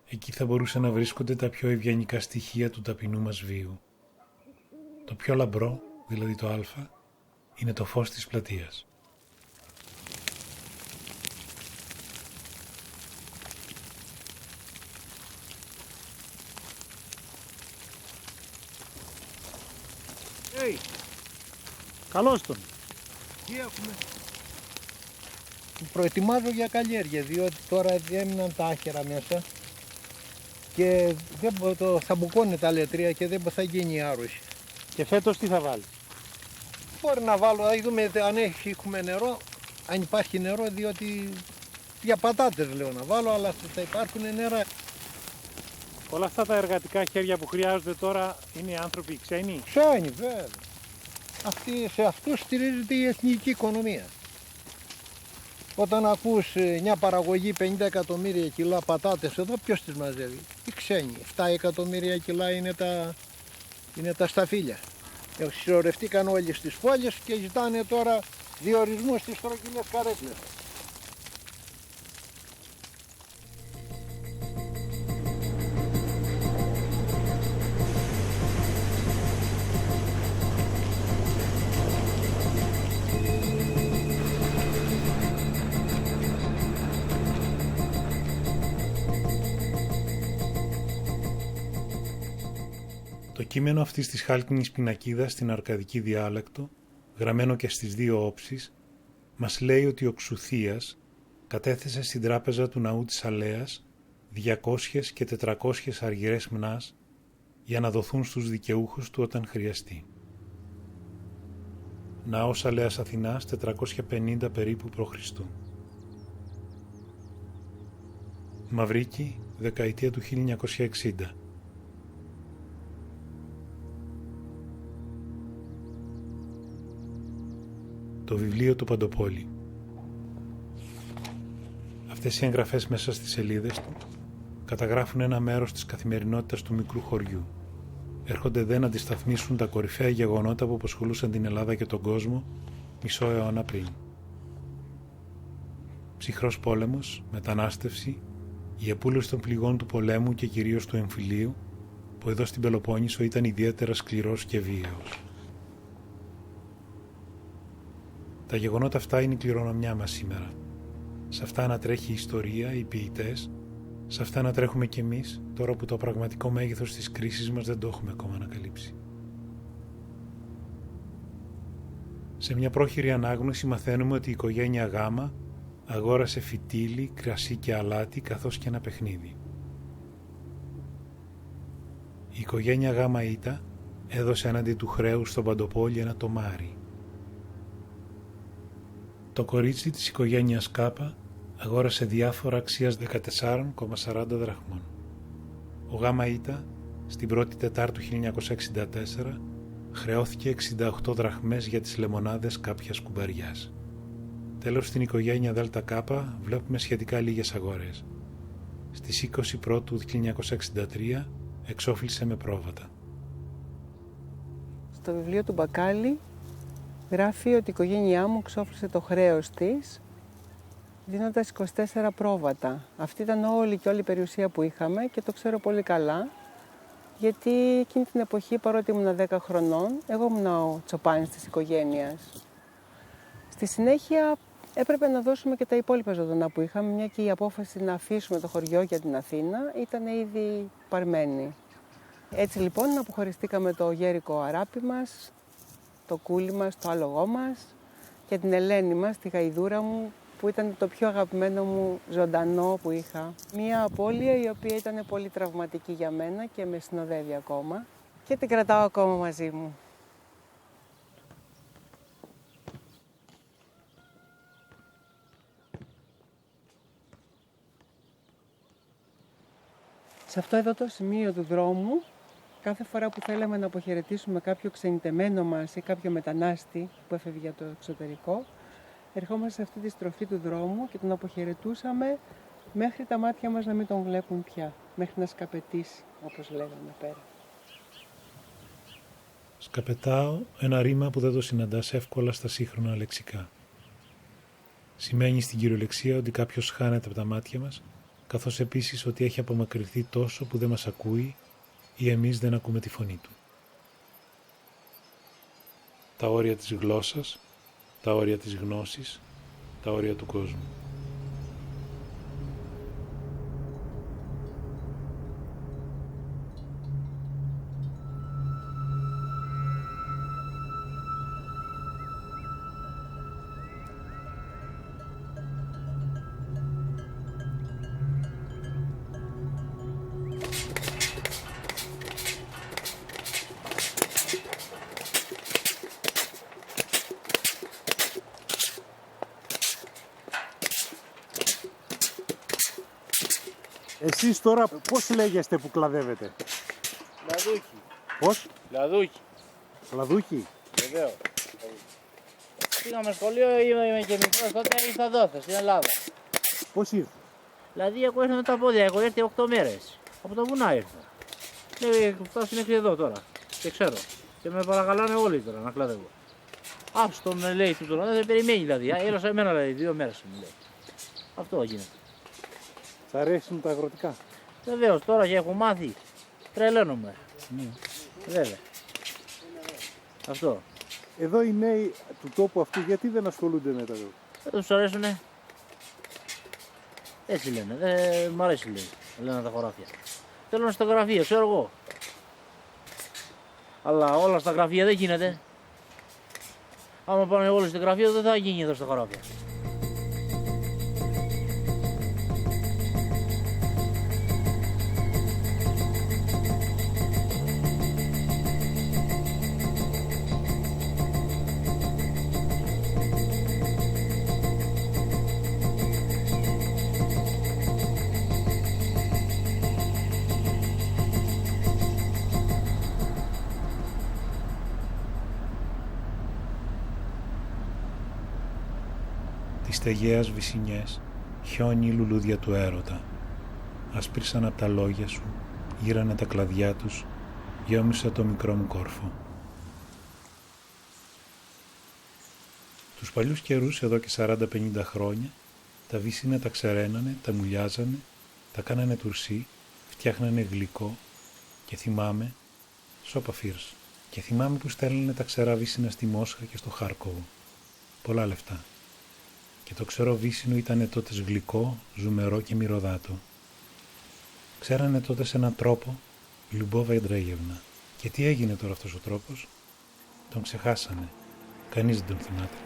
Εκεί θα μπορούσαν να βρίσκονται τα πιο ευγενικά στοιχεία του ταπεινού μας βίου. Το πιο λαμπρό, δηλαδή το Α, είναι το φως της πλατείας. Καλώς τον. Τι έχουμε? Προετοιμάζω για καλλιέργεια, διότι τώρα έμειναν τα άχυρα μέσα και θα μπουκώνει τα λετρεία και δεν θα γίνει άρρωση. Και φέτος τι θα βάλει? Μπορεί να βάλω, θα δούμε αν έχουμε νερό, αν υπάρχει νερό, διότι για πατάτες λέω να βάλω, αλλά θα υπάρχουν νερά. Όλα αυτά τα εργατικά χέρια που χρειάζονται τώρα είναι οι άνθρωποι ξένοι. Ξένοι, βέβαια. Σε αυτούς στηρίζεται η εθνική οικονομία. Όταν ακούς μια παραγωγή 50 εκατομμύρια κιλά πατάτες εδώ, ποιος τις μαζεύει? Οι ξένοι. 7 εκατομμύρια κιλά είναι τα σταφύλια. Συσσωρευτήκαν όλοι στις πόλεις και ζητάνε τώρα διορισμούς στις στρογγυλές καρέκλες. Το κείμενο αυτής της χάλκινης πινακίδας στην αρκαδική διάλεκτο, γραμμένο και στις δύο όψεις, μας λέει ότι ο Ξουθίας κατέθεσε στην τράπεζα του ναού της Αλέας 200 και 400 αργυρές μνάς για να δοθούν στους δικαιούχους του όταν χρειαστεί. Ναός Αλέας Αθηνάς 450 περίπου π.Χ. Μαυρίκη, δεκαετία του 1960. Το βιβλίο του Παντοπόλη. Αυτές οι εγγραφές μέσα στις σελίδες του καταγράφουν ένα μέρος της καθημερινότητας του μικρού χωριού. Έρχονται δε να αντισταθμίσουν τα κορυφαία γεγονότα που απασχολούσαν την Ελλάδα και τον κόσμο μισό αιώνα πριν. Ψυχρός πόλεμος, μετανάστευση, η επούλωση των πληγών του πολέμου και κυρίως του εμφυλίου, που εδώ στην Πελοπόννησο ήταν ιδιαίτερα σκληρός και βίαιος. Τα γεγονότα αυτά είναι η κληρονομιά μας σήμερα. Σε αυτά ανατρέχει η ιστορία, οι ποιητές, σε αυτά ανατρέχουμε κι εμείς, τώρα που το πραγματικό μέγεθος της κρίσης μας δεν το έχουμε ακόμα ανακαλύψει. Σε μια πρόχειρη ανάγνωση μαθαίνουμε ότι η οικογένεια Γ αγόρασε φυτίλι, κρασί και αλάτι καθώς και ένα παιχνίδι. Η οικογένεια Γ Ήτα έδωσε έναντι του χρέους στον Παντοπόλη ένα τομάρι. Το κορίτσι της οικογένειας Κάπα αγόρασε διάφορα αξίας 14,40 δραχμών. Ο Γ Ήτα στην πρώτη Τετάρτου 1964 χρεώθηκε 68 δραχμές για τις λεμονάδες κάποιας κουμπαριάς. Τέλος, στην οικογένεια Δέλτα Κάπα βλέπουμε σχετικά λίγες αγορές. Στις 20 Πρώτου 1963 εξώφλησε με πρόβατα. Στο βιβλίο του Μπακάλι γράφει ότι η οικογένειά μου εξώφλησε το χρέος της δίνοντας 24 πρόβατα. Αυτή ήταν όλη η περιουσία που είχαμε και το ξέρω πολύ καλά, γιατί εκείνη την εποχή, παρότι ήμουν 10 χρονών, εγώ ήμουν ο τσοπάνης της οικογένειας. Στη συνέχεια έπρεπε να δώσουμε και τα υπόλοιπα ζωντανά που είχαμε, μια και η απόφαση να αφήσουμε το χωριό για την Αθήνα ήταν ήδη παρμένη. Έτσι λοιπόν αποχωριστήκαμε το γέρικο αράπι μας, το κούλι μας, το άλογό μας και την Ελένη μας, τη γαϊδούρα μου, που ήταν το πιο αγαπημένο μου ζωντανό που είχα. Μία απώλεια η οποία ήταν πολύ τραυματική για μένα και με συνοδεύει ακόμα και την κρατάω ακόμα μαζί μου. Σε αυτό εδώ το σημείο του δρόμου, κάθε φορά που θέλαμε να αποχαιρετήσουμε κάποιο ξενιτεμένο μας ή κάποιο μετανάστη που έφευγε για το εξωτερικό, ερχόμαστε σε αυτή τη στροφή του δρόμου και τον αποχαιρετούσαμε μέχρι τα μάτια μας να μην τον βλέπουν πια, μέχρι να σκαπετήσει, όπως λέγαμε πέρα. Σκαπετάω, ένα ρήμα που δεν το συναντάς εύκολα στα σύγχρονα λεξικά. Σημαίνει στην κυριολεξία ότι κάποιος χάνεται από τα μάτια μας, καθώς επίσης ότι έχει απομακρυνθεί τόσο που δεν μας ακούει ή εμείς δεν ακούμε τη φωνή του. Τα όρια της γλώσσας, τα όρια της γνώσης, τα όρια του κόσμου. Εσείς τώρα πώς λέγεστε που κλαδεύετε? Λαδούκι. Πώς? Λαδούκι. Λαδούκι. Βεβαίως. Πήγαμε σχολείο, είμαι και μικρός τότε, ήρθα εδώ, στην Ελλάδα. Πώς ήρθε? Δηλαδή, εγώ ήρθα με τα πόδια, έχω έρθει 8 μέρες. Από τα βουνά ήρθα. Λέει, φτάσει μέχρι εδώ τώρα. Και ξέρω. Και με παρακαλάνε όλοι τώρα να κλαδεύω. Άστο με λέει του τώρα, δεν περιμένει δηλαδή. Έλωσα εμένα δηλαδή, 2 μέρες μου λέει. Αυτό γίνεται. Σ' αρέσουν τα αγροτικά? Βεβαίως, τώρα και έχω μάθει. Τρελαίνομαι. Βέβαια. Αυτό. Εδώ οι νέοι του τόπου αυτού γιατί δεν ασχολούνται με τα αγροτικά? Δεν τους αρέσουνε. Έτσι λένε. Δεν μ' αρέσει λέει. Λένε τα χωράφια. Θέλω στα γραφεία, ξέρω εγώ. Αλλά όλα στα γραφεία δεν γίνεται. Άμα πάνε όλοι στα γραφεία δεν θα γίνει εδώ στα χωράφια. Τις στεγαίας βυσσινιές, χιόνι λουλούδια του έρωτα. Άσπρισαν απ' τα λόγια σου, γύρανε τα κλαδιά τους, γιόμισα το μικρό μου κόρφο. Τους παλιούς καιρούς, εδώ και 40-50 χρόνια, τα βύσσινα τα ξεραίνανε, τα μουλιάζανε, τα κάνανε τουρσί, φτιάχνανε γλυκό και θυμάμαι, σώπα φύρς, και θυμάμαι που στέλνανε τα ξερά βύσσινα στη Μόσχα και στο Χάρκοβο. Πολλά λεφτά. Και το ξερό βύσσινο ήτανε τότε γλυκό, ζουμερό και μυρωδάτο. Ξέρανε τότε σε έναν τρόπο Λιουμπόβα Ιντρέγευνα. Και τι έγινε τώρα αυτός ο τρόπος? Τον ξεχάσανε. Κανείς δεν τον θυμάται.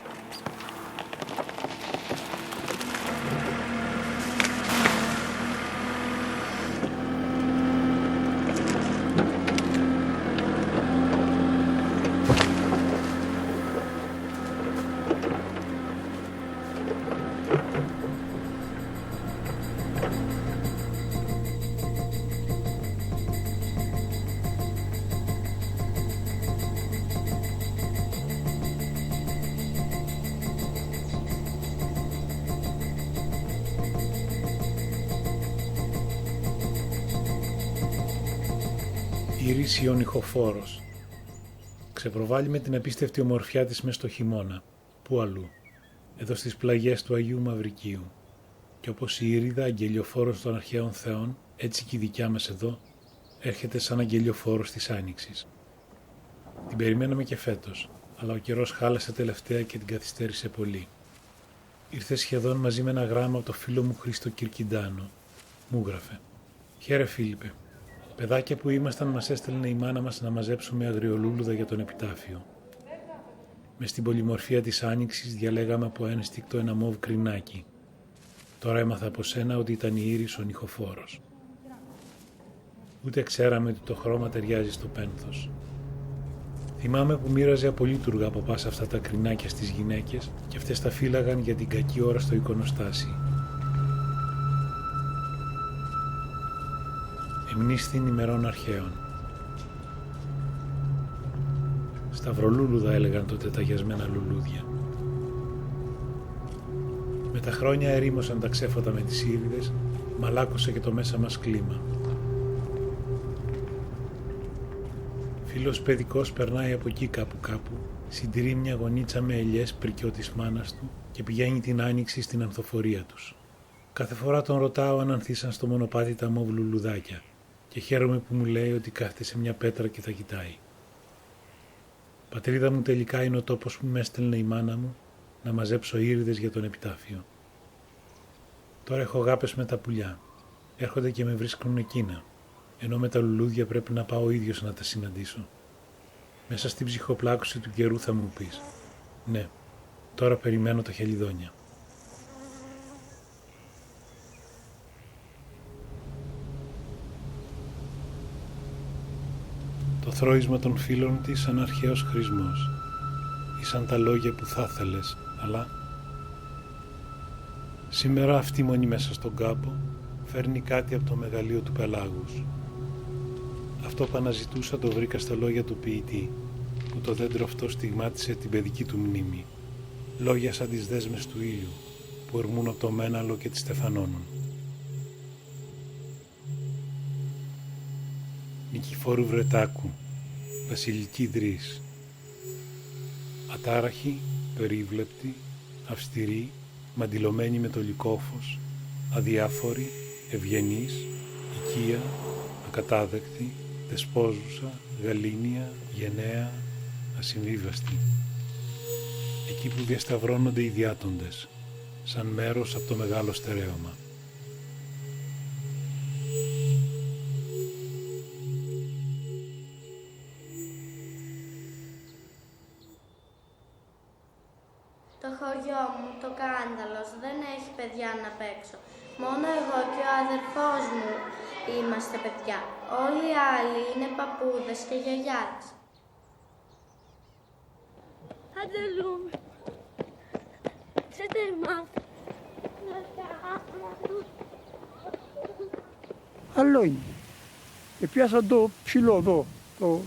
Ήρης Ιωνυχοφόρος. Ξεπροβάλλει με την απίστευτη ομορφιά της μες στο χειμώνα. Πού αλλού? Εδώ στις πλαγιές του Αγίου Μαυρικίου. Και όπως η Ήριδα αγγελιοφόρος των αρχαίων θεών, έτσι και η δικιά μας εδώ έρχεται σαν αγγελιοφόρος της Άνοιξης. Την περιμέναμε και φέτος, αλλά ο καιρός χάλασε τελευταία και την καθυστέρησε πολύ. Ήρθε σχεδόν μαζί με ένα γράμμα από το φίλο μου Χρήστο Κυρκιντάνο. Μου γράφε: «Χαίρε Φίλιππε, παιδάκια που ήμασταν μας έστελνε η μάνα μας να μαζέψουμε αγριολούλουδα για τον επιτάφιο. Μες στην πολυμορφία της Άνοιξης διαλέγαμε από ένστικτο ένα μοβ κρινάκι. Τώρα έμαθα από σένα ότι ήταν η Ήρης ο νυχοφόρος. Ούτε ξέραμε ότι το χρώμα ταιριάζει στο πένθος. Θυμάμαι που μοίραζε απολύτουργα από πάσα αυτά τα κρινάκια στις γυναίκες και αυτές τα φύλαγαν για την κακή ώρα στο εικονοστάσι. Εμνήσθην ημερών αρχαίων. Σταυρολούλουδα έλεγαν τότε τα γιασμένα λουλούδια. Με τα χρόνια ερήμωσαν τα ξέφωτα με τις ήριδες, μαλάκωσε και το μέσα μας κλίμα. Φίλος παιδικός περνάει από εκεί κάπου, συντηρεί μια γωνίτσα με ελιές πρικιό της μάνας του και πηγαίνει την Άνοιξη στην ανθοφορία τους. Κάθε φορά τον ρωτάω αν ανθίσαν στο μονοπάτι τα μοβ λουλουδάκια και χαίρομαι που μου λέει ότι κάθεται σε μια πέτρα και τα κοιτάει. Πατρίδα μου τελικά είναι ο τόπος που με έστελνε η μάνα μου να μαζέψω ήριδες για τον επιτάφιο. Τώρα έχω αγάπες με τα πουλιά. Έρχονται και με βρίσκουν εκείνα, ενώ με τα λουλούδια πρέπει να πάω ο ίδιος να τα συναντήσω. Μέσα στην ψυχοπλάκωση του καιρού θα μου πεις: ναι, τώρα περιμένω τα χελιδόνια. Το θρώισμα των φίλων της σαν αρχαίος χρησμός, ή σαν τα λόγια που θα θέλες, αλλά σήμερα αυτή μόνη μέσα στον κάμπο, Φέρνει κάτι από το μεγαλείο του πελάγους. Αυτό που αναζητούσα το βρήκα στα λόγια του ποιητή, που το δέντρο αυτό στιγμάτισε την παιδική του μνήμη. Λόγια σαν τις δέσμες του ήλιου, που ορμούν από το μέναλο και τις στεφανώνουν. Νικηφόρου Βρετάκου, Βασιλική Δρύς. Ατάραχη, περίβλεπτη, αυστηρή, μαντιλωμένη με το λυκόφως, αδιάφορη, ευγενής, οικία, ακατάδεκτη, δεσπόζουσα, γαλήνια, γενναία, ασυμβίβαστη. Εκεί που διασταυρώνονται οι διάτοντες, σαν μέρος από το μεγάλο στερέωμα. Το χωριό μου, το Κάνταλος, δεν έχει παιδιά να παίξω. Μόνο εγώ και ο αδερφός μου είμαστε παιδιά. Όλοι οι άλλοι είναι παππούδες και γιαγιάδες. Αντελούμε. Σε τέρμα. Άλλο είναι. Και πιάσα το ψηλό εδώ,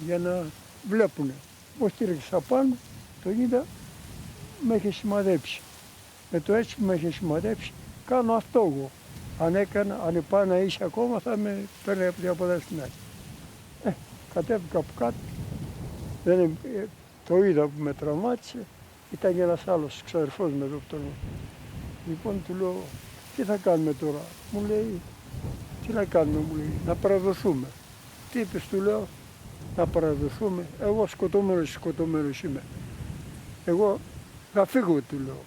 για να βλέπουνε. Πώς τήρεξα πάνω, το είδα, με είχε σημαδέψει. Με το έτσι που με είχε σημαδέψει, κάνω αυτό εγώ. Αν πάω να είσαι ακόμα, θα με παίρνει από εδώ στην άλλη. Κατέβηκα από κάτω, το είδα που με τραυμάτισε, ήταν και ένας άλλος ξαδερφός με εδώ που Λοιπόν, του λέω, τι θα κάνουμε τώρα. Μου λέει, τι να κάνουμε, μου λέει, να παραδοθούμε. Τι είπες, του λέω, να παραδοθούμε. Εγώ σκοτωμένος είμαι. Εγώ θα φύγω, του λέω.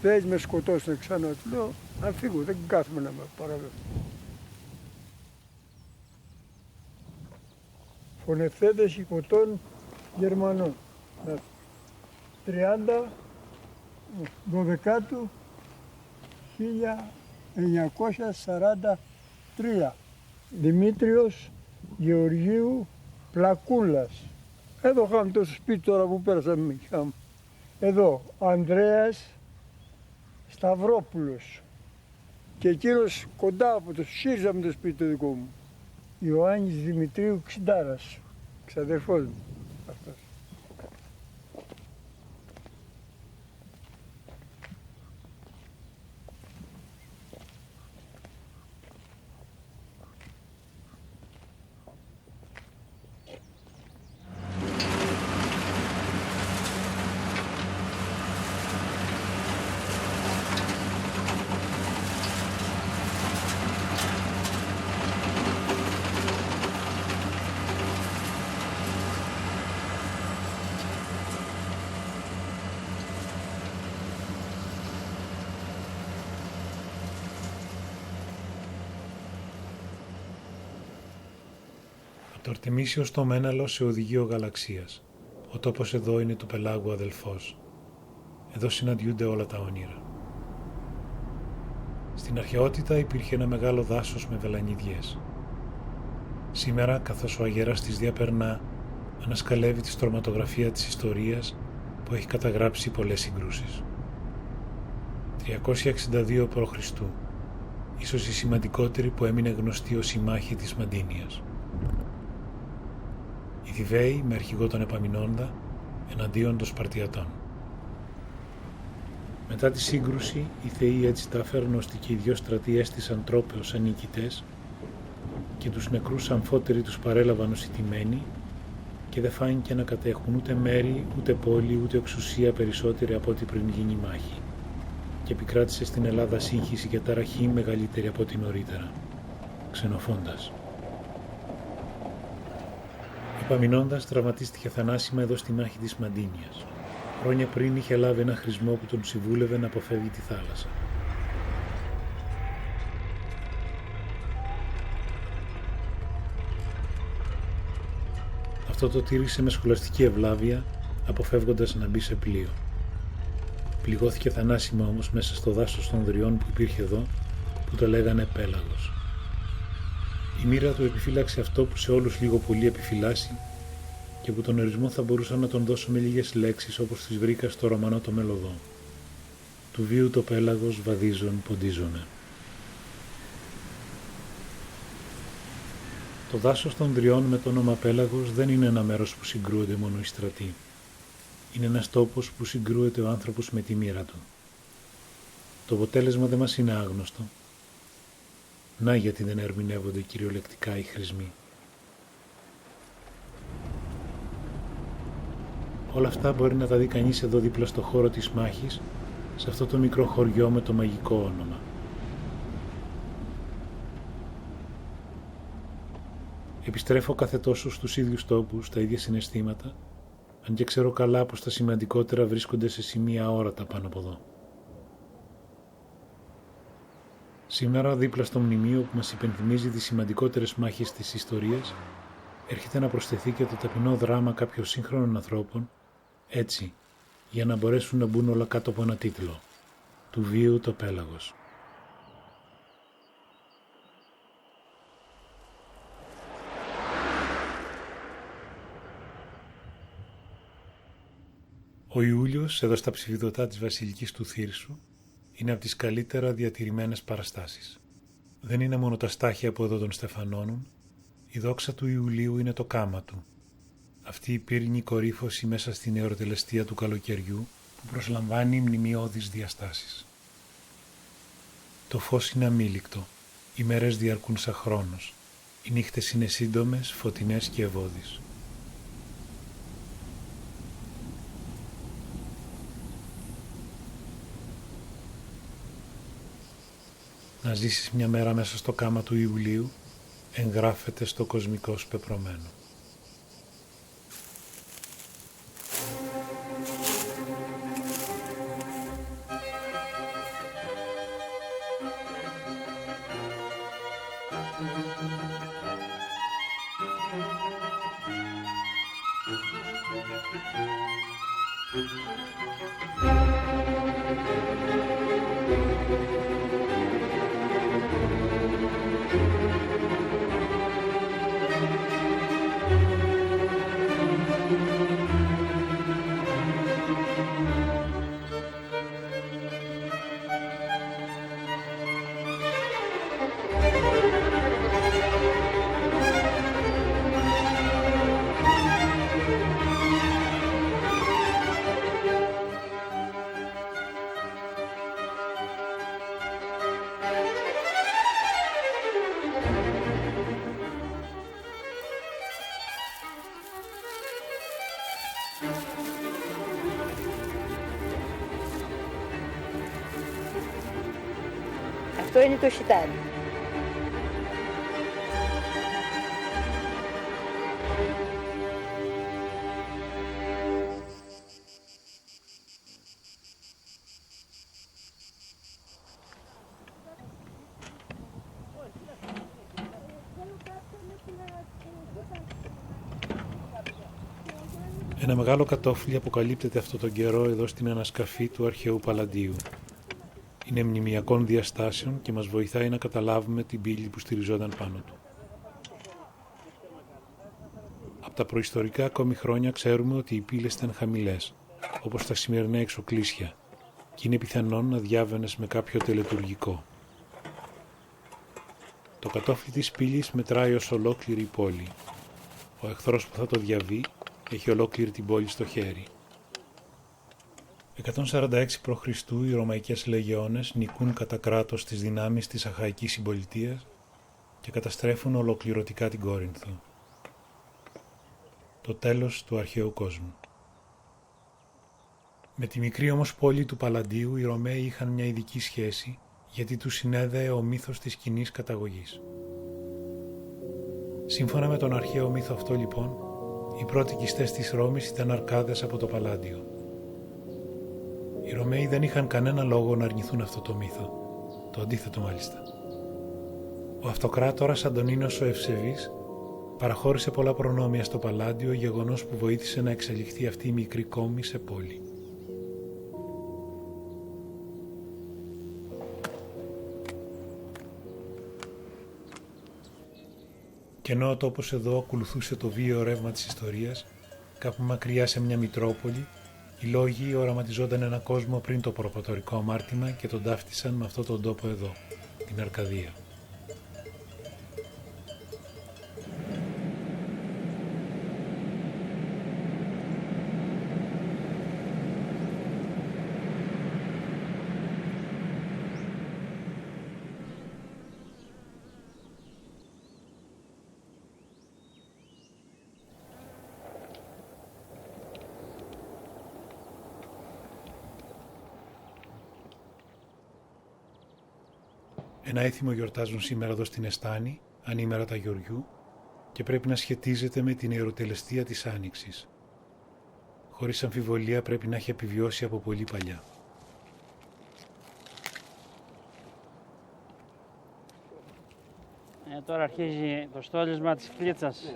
Δεν με σκοτώσουν ξανά, του λέω, να φύγω, δεν κάθομαι να με παραδοθώ. Φωνευθέντες οικοτών Γερμανών. 30 12 1943. Δημήτριος Γεωργίου Πλακούλας. Εδώ είχαμε το σπίτι τώρα που πέρασαμε. Εδώ, Ανδρέας Σταυρόπουλος. Και εκείνος κοντά από το σύριζαμε το σπίτι το δικό μου. Ιωάννης Δημητρίου Ξιντάρας, ξαδερφός μου αυτός. Το Αρτεμίσιο στο Μέναλο σε οδηγείο γαλαξίας. Ο τόπος εδώ είναι του πελάγου αδελφός. Εδώ συναντιούνται όλα τα όνειρα. Στην αρχαιότητα υπήρχε ένα μεγάλο δάσος με βελανιδιές. Σήμερα, καθώς ο αγέρας της διαπερνά, ανασκαλεύει τη στρωματογραφία της ιστορίας που έχει καταγράψει πολλές συγκρούσεις. 362 π.Χ. Ίσως η σημαντικότερη που έμεινε γνωστή ως η μάχη της Μαντίνιας. Οι Θηβαίοι με αρχηγό τον Επαμινόντα εναντίον των Σπαρτιατών. Μετά τη σύγκρουση, οι θεοί έτσι τα έφεραν ώστε και οι δυο στρατοί έστησαν τρόπεως ανίκητες και τους νεκρούς αμφότεροι τους παρέλαβαν ως ηττημένοι και δεν φάνηκε να κατέχουν ούτε μέρη, ούτε πόλη, ούτε εξουσία περισσότερη από ό,τι πριν γίνει η μάχη και επικράτησε στην Ελλάδα σύγχυση και ταραχή μεγαλύτερη από ό,τι νωρίτερα. Ξενοφώντας. Ο Επαμινόντας τραυματίστηκε θανάσιμα εδώ στη μάχη της Μαντίνιας. Χρόνια πριν είχε λάβει ένα χρησμό που τον συμβούλευε να αποφεύγει τη θάλασσα. Αυτό το τήρησε με σχολαστική ευλάβεια, αποφεύγοντας να μπει σε πλοίο. Πληγώθηκε θανάσιμα όμως μέσα στο δάσος των δριών που υπήρχε εδώ, που το λέγανε Πέλαγος. Η μοίρα του επιφύλαξε αυτό που σε όλους λίγο πολύ επιφυλάσσει και που τον ορισμό θα μπορούσα να τον δώσω με λίγες λέξεις όπως τις βρήκα στο ρωμανό το Μελωδό. Του βίου το πέλαγος βαδίζον ποντίζουνε. Το δάσος των Δριών με το όνομα Πέλαγος δεν είναι ένα μέρος που συγκρούονται μόνο οι στρατοί. Είναι ένας τόπος που συγκρούεται ο άνθρωπος με τη μοίρα του. Το αποτέλεσμα δεν μας είναι άγνωστο. Να γιατί δεν ερμηνεύονται κυριολεκτικά οι χρησμοί. Όλα αυτά μπορεί να τα δει κανείς εδώ δίπλα στο χώρο της μάχης, σε αυτό το μικρό χωριό με το μαγικό όνομα. Επιστρέφω κάθε τόσο στους ίδιους τόπους, τα ίδια συναισθήματα, αν και ξέρω καλά πως τα σημαντικότερα βρίσκονται σε σημεία αόρατα πάνω από εδώ. Σήμερα, δίπλα στο μνημείο που μας υπενθυμίζει τις σημαντικότερες μάχες της ιστορίας, έρχεται να προσθεθεί και το ταπεινό δράμα κάποιων σύγχρονων ανθρώπων, έτσι, για να μπορέσουν να μπουν όλα κάτω από ένα τίτλο, του βίου το πέλαγος. Ο Ιούλιος, εδώ στα ψηφιδωτά της Βασιλικής του Θύρσου, είναι από τις καλύτερα διατηρημένες παραστάσεις. Δεν είναι μόνο τα στάχια που εδώ τον στεφανώνουν, η δόξα του Ιουλίου είναι το κάμα του. Αυτή η πύρινη κορύφωση μέσα στην εορτελεστία του καλοκαιριού που προσλαμβάνει μνημειώδεις διαστάσεις. Το φως είναι αμήλικτο, οι μέρες διαρκούν σαν χρόνος, οι νύχτες είναι σύντομες, φωτεινές και ευώδεις. Να ζήσεις μια μέρα μέσα στο κάμα του Ιουλίου εγγράφεται στο κοσμικό σπεπρωμένο. Αυτό είναι το σιτάρι. Ένα μεγάλο κατόφλι αποκαλύπτεται αυτό τον καιρό εδώ στην ανασκαφή του αρχαίου Παλαντίου. Είναι μνημιακών διαστάσεων και μας βοηθάει να καταλάβουμε την πύλη που στηριζόταν πάνω του. Από τα προϊστορικά ακόμη χρόνια ξέρουμε ότι οι πύλες ήταν χαμηλές, όπως τα σημερινά εξοκλήσια, και είναι πιθανόν να διάβαινες με κάποιο τελετουργικό. Το κατόφλι της πύλης μετράει ως ολόκληρη η πόλη. Ο εχθρός που θα το διαβεί έχει ολόκληρη την πόλη στο χέρι. 146 π.Χ. οι Ρωμαϊκές Λεγεώνες νικούν κατά κράτος τις δυνάμεις της Αχαϊκής Συμπολιτείας και καταστρέφουν ολοκληρωτικά την Κόρινθο. Το τέλος του αρχαίου κόσμου. Με τη μικρή όμως πόλη του Παλαντίου οι Ρωμαίοι είχαν μια ειδική σχέση γιατί τους συνέδεε ο μύθος της κοινής καταγωγής. Σύμφωνα με τον αρχαίο μύθο αυτό λοιπόν, οι πρώτοι οικιστές της Ρώμης ήταν αρκάδες από το Παλάντιο. Οι Ρωμαίοι δεν είχαν κανένα λόγο να αρνηθούν αυτό το μύθο, το αντίθετο μάλιστα. Ο αυτοκράτορας Αντωνίνος ο Ευσεβής παραχώρησε πολλά προνόμια στο Παλάντιο, γεγονός που βοήθησε να εξελιχθεί αυτή η μικρή κόμη σε πόλη. Και ενώ ο τόπος εδώ ακολουθούσε το βίαιο ρεύμα της ιστορίας, κάπου μακριά σε μια μητρόπολη, οι λόγοι οραματιζόταν ένα κόσμο πριν το προπατορικό αμάρτημα και τον ταύτισαν με αυτόν τον τόπο εδώ, την Αρκαδία. Ένα έθιμο γιορτάζουν σήμερα εδώ στην Εστάνη, ανήμερα τα Γεωργιού, και πρέπει να σχετίζεται με την ιεροτελεστία της Άνοιξης. Χωρίς αμφιβολία πρέπει να έχει επιβιώσει από πολύ παλιά. Τώρα αρχίζει το στόλισμα της κλίτσας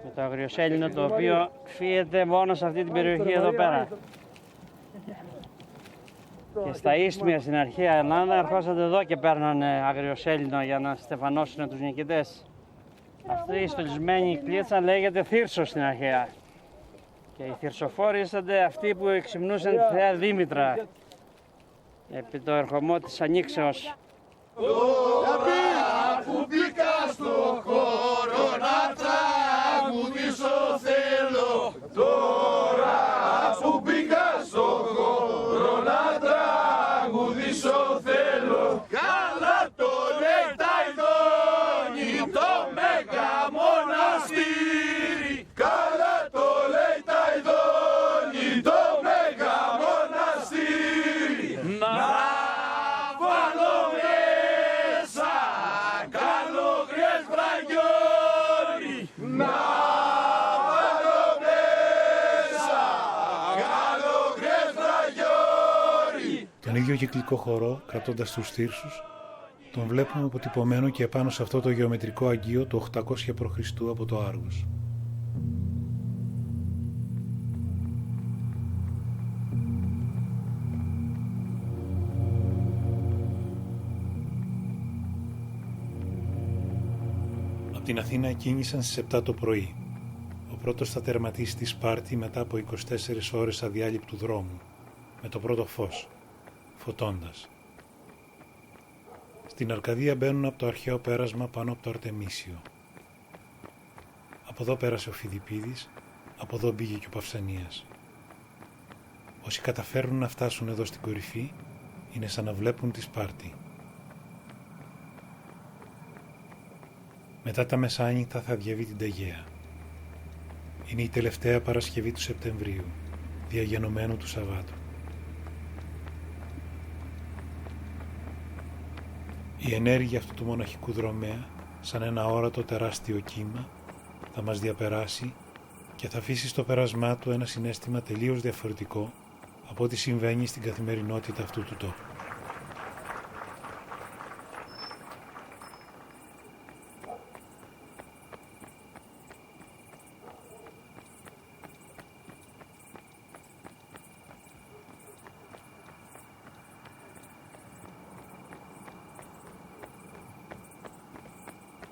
με το αγριοσέλινο, το οποίο φύεται μόνο σε αυτή την περιοχή εδώ πέρα. Και στα Ίστμια στην αρχαία Ελλάδα ερχόσατε εδώ και παίρνανε αγριοσέλινο για να στεφανώσουν τους νικητές. Αυτή η στολισμένη κλίτσα λέγεται θύρσο στην αρχαία. Και οι θυρσοφόροι ήσανται αυτοί που εξυμνούσαν τη Θεά Δήμητρα επί το ερχομό της Ανοίξεως. Τώρα που μπήκα στο χώρο να τραγουδήσω θέλω. Τώρα που μπήκα στο χώρο να τραγουδήσω θέλω. Καλά το λέει τα ειδώνει το Μέγα Μοναστήρι. Καλά το λέει τα ειδώνει το Μέγα Μοναστήρι. Να βάλω μέσα καλογριές βραγιόρι. Να βάλω μέσα καλογριές βραγιόρι. Τον ίδιο κυκλικό χορό, κρατώντας τους θύρσους, τον βλέπουμε αποτυπωμένο και επάνω σε αυτό το γεωμετρικό αγγείο του 800 π.Χ. από το Άργος. Από την Αθήνα κίνησαν στις 7 το πρωί. Ο πρώτος θα τερματίσει στη Σπάρτη μετά από 24 ώρες αδιάλειπτου δρόμου, με το πρώτο φως, φωτώντας. Στην Αρκαδία μπαίνουν από το αρχαίο πέρασμα πάνω από το Αρτεμίσιο. Από εδώ πέρασε ο Φιδιππίδης, από εδώ μπήκε και ο Παυσανίας. Όσοι καταφέρουν να φτάσουν εδώ στην κορυφή, είναι σαν να βλέπουν τη Σπάρτη. Μετά τα μεσάνυχτα θα διαβεί την Τεγέα. Είναι η τελευταία Παρασκευή του Σεπτεμβρίου, διαγενωμένου του Σαββάτου. Η ενέργεια αυτού του μοναχικού δρομέα, σαν ένα αόρατο τεράστιο κύμα, θα μας διαπεράσει και θα αφήσει στο πέρασμά του ένα συναίσθημα τελείως διαφορετικό από ό,τι συμβαίνει στην καθημερινότητα αυτού του τόπου.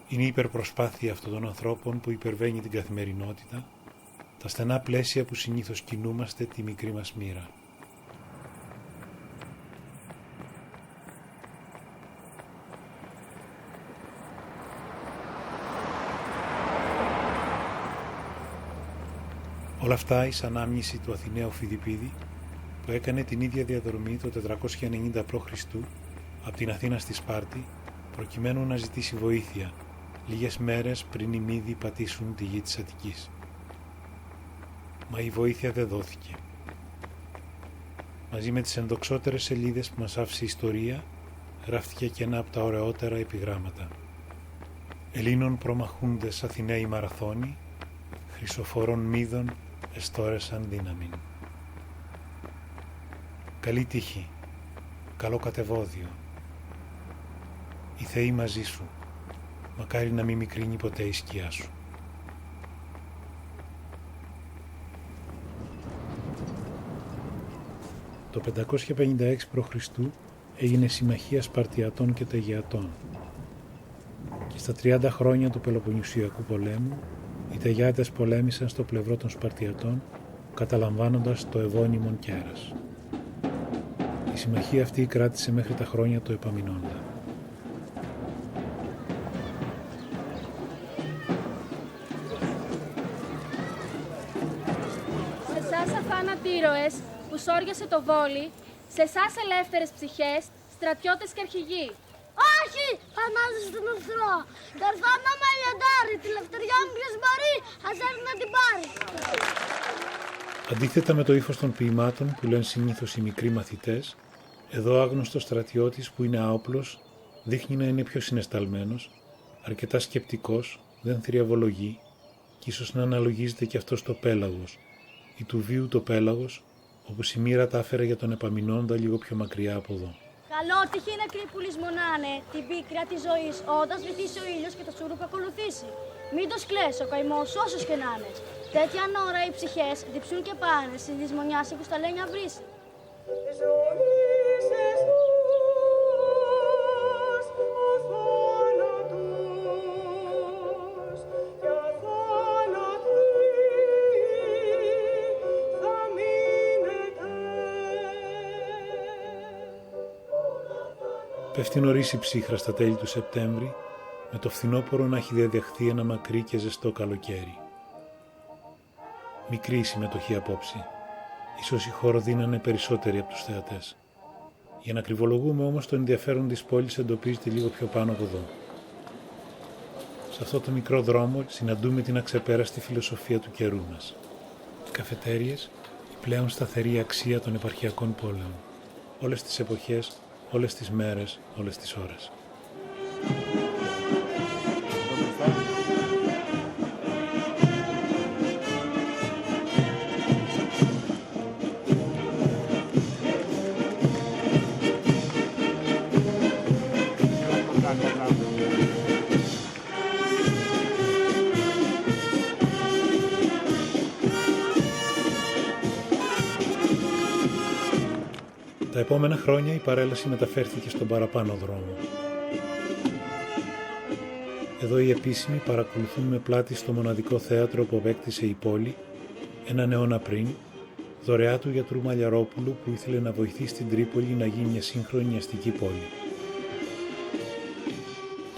Είναι η υπερπροσπάθεια αυτών των ανθρώπων που υπερβαίνει την καθημερινότητα, τα στενά πλαίσια που συνήθως κινούμαστε τη μικρή μας μοίρα. Όλα αυτά εις ανάμνηση του Αθηναίου Φιδιππίδη που έκανε την ίδια διαδρομή το 490 π.Χ. από την Αθήνα στη Σπάρτη προκειμένου να ζητήσει βοήθεια λίγες μέρες πριν οι Μύδοι πατήσουν τη γη της Αττικής. Μα η βοήθεια δεν δόθηκε. Μαζί με τις ενδοξότερες σελίδες που μας άφησε η ιστορία, γράφτηκε και ένα από τα ωραιότερα επιγράμματα. Ελλήνων προμαχούντες Αθηναίοι μαραθώνοι, χρυσοφόρων Μύδων εστόρεσαν δύναμην. Καλή τύχη, καλό κατεβόδιο. Οι Θεοί μαζί σου, μακάρι να μην μικρύνει ποτέ η σκιά σου. Το 556 π.Χ. έγινε συμμαχία Σπαρτιατών και Τεγεατών και στα 30 χρόνια του Πελοποννησιακού πολέμου οι Τεγιάτες πολέμησαν στο πλευρό των Σπαρτιατών καταλαμβάνοντας το Ευώνυμον Κέρας. Η συμμαχία αυτή κράτησε μέχρι τα χρόνια του Επαμεινώντα. Σε εσάς αφάνατοι ήρωες που σώριασε το Βόλι, σε εσάς ελεύθερες ψυχές, στρατιώτες και αρχηγοί. Όχι! Ανάζω στον εχθρό! Καρφάνω με λιοντάρι, τη λευτεριά μου ποιος μπορεί, ας έρθει να την πάρει. Αντίθετα με το ύφος των ποιημάτων που λένε συνήθως οι μικροί μαθητές, εδώ άγνωστος στρατιώτης που είναι άοπλος δείχνει να είναι πιο συναισθαλμένος, αρκετά σκεπτικός, δεν θριαβολογεί και ίσως να αναλογίζεται και αυτό στο πέλαγος ή του βίου το πέλαγος, όπου η μοίρα τα άφερε για τον επαμεινώντα λίγο πιο μακριά από εδώ. Καλό τυχή νεκροί που λησμονάνε την πίκρα της ζωής όταν σβηθήσει ο ήλιος και το σουρούπ ακολουθήσει. Μην το σκλές ο καημός όσους και να είναι. Τέτοια ώρα οι ψυχές διψούν και πάνε στη δυσμονιά σε κουσταλένια βρύση. Πέφτει νωρίς η ψύχρα στα τέλη του Σεπτέμβρη, με το φθινόπωρο να έχει διαδεχθεί ένα μακρύ και ζεστό καλοκαίρι. Μικρή η συμμετοχή απόψε. Ίσως οι χώρο δίνανε περισσότεροι από τους θεατές. Για να κρυβολογούμε όμως το ενδιαφέρον της πόλης εντοπίζεται λίγο πιο πάνω από εδώ. Σε αυτό το μικρό δρόμο συναντούμε την αξεπέραστη φιλοσοφία του καιρού μας. Οι καφετέριες, η πλέον σταθερή αξία των επαρχιακών πόλεων. Όλες τις εποχές, όλες τις μέρες, όλες τις ώρες. Τα επόμενα χρόνια η παρέλαση μεταφέρθηκε στον παραπάνω δρόμο. Εδώ οι επίσημοι παρακολουθούν με πλάτη στο μοναδικό θέατρο που απέκτησε η πόλη, έναν αιώνα πριν, δωρεά του γιατρού Μαλιαρόπουλου που ήθελε να βοηθήσει την Τρίπολη να γίνει μια σύγχρονη αστική πόλη.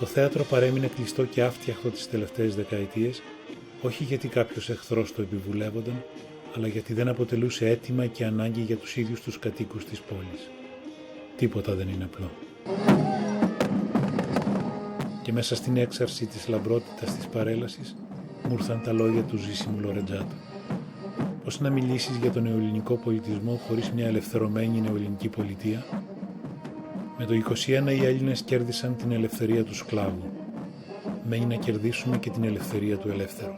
Το θέατρο παρέμεινε κλειστό και άφτιαχτο τις τελευταίες δεκαετίες, όχι γιατί κάποιος εχθρός το επιβουλεύονταν, αλλά γιατί δεν αποτελούσε αίτημα και ανάγκη για τους ίδιους τους κατοίκους της πόλης. Τίποτα δεν είναι απλό. Και μέσα στην έξαρση της λαμπρότητας της παρέλασης μου ήρθαν τα λόγια του Ζήσιμου Λορεντζάτου. Πώς να μιλήσεις για τον νεοελληνικό πολιτισμό χωρίς μια ελευθερωμένη νεοελληνική πολιτεία? Με το 21 οι Έλληνες κέρδισαν την ελευθερία του σκλάβου. Μένει να κερδίσουμε και την ελευθερία του ελεύθερου.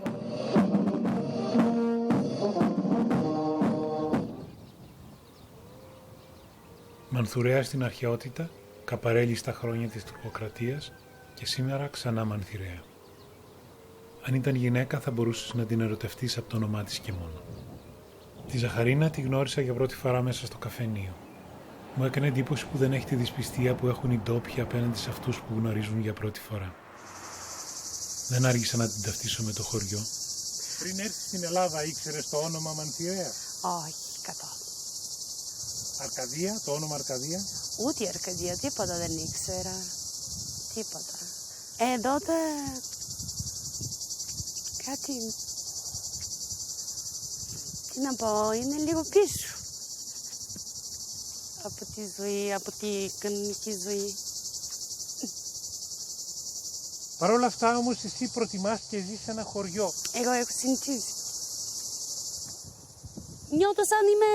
Μανθουρέα στην αρχαιότητα, Καπαρέλη στα χρόνια της τουρκοκρατίας και σήμερα ξανά Μανθηρέα. Αν ήταν γυναίκα θα μπορούσες να την ερωτευτείς από το όνομά της και μόνο. Τη Ζαχαρίνα τη γνώρισα για πρώτη φορά μέσα στο καφενείο. Μου έκανε εντύπωση που δεν έχει τη δυσπιστία που έχουν οι ντόπιοι απέναντι σε αυτούς που γνωρίζουν για πρώτη φορά. Δεν άργησα να την ταυτίσω με το χωριό. Πριν έρθεις στην Ελλάδα ήξερες το όνομα Μανθηρέα? Όχι, καθόλου. Αρκαδία, το όνομα Αρκαδία? Ούτε Αρκαδία, τίποτα δεν ήξερα. Τίποτα. Τότε κάτι, τι να πω, είναι λίγο πίσω από τη ζωή, από τη κανονική ζωή. Παρ' όλα αυτά όμως εσύ προτιμάς και ζεις σε ένα χωριό. Εγώ έχω συνηθίσει. Νιώθω σαν είμαι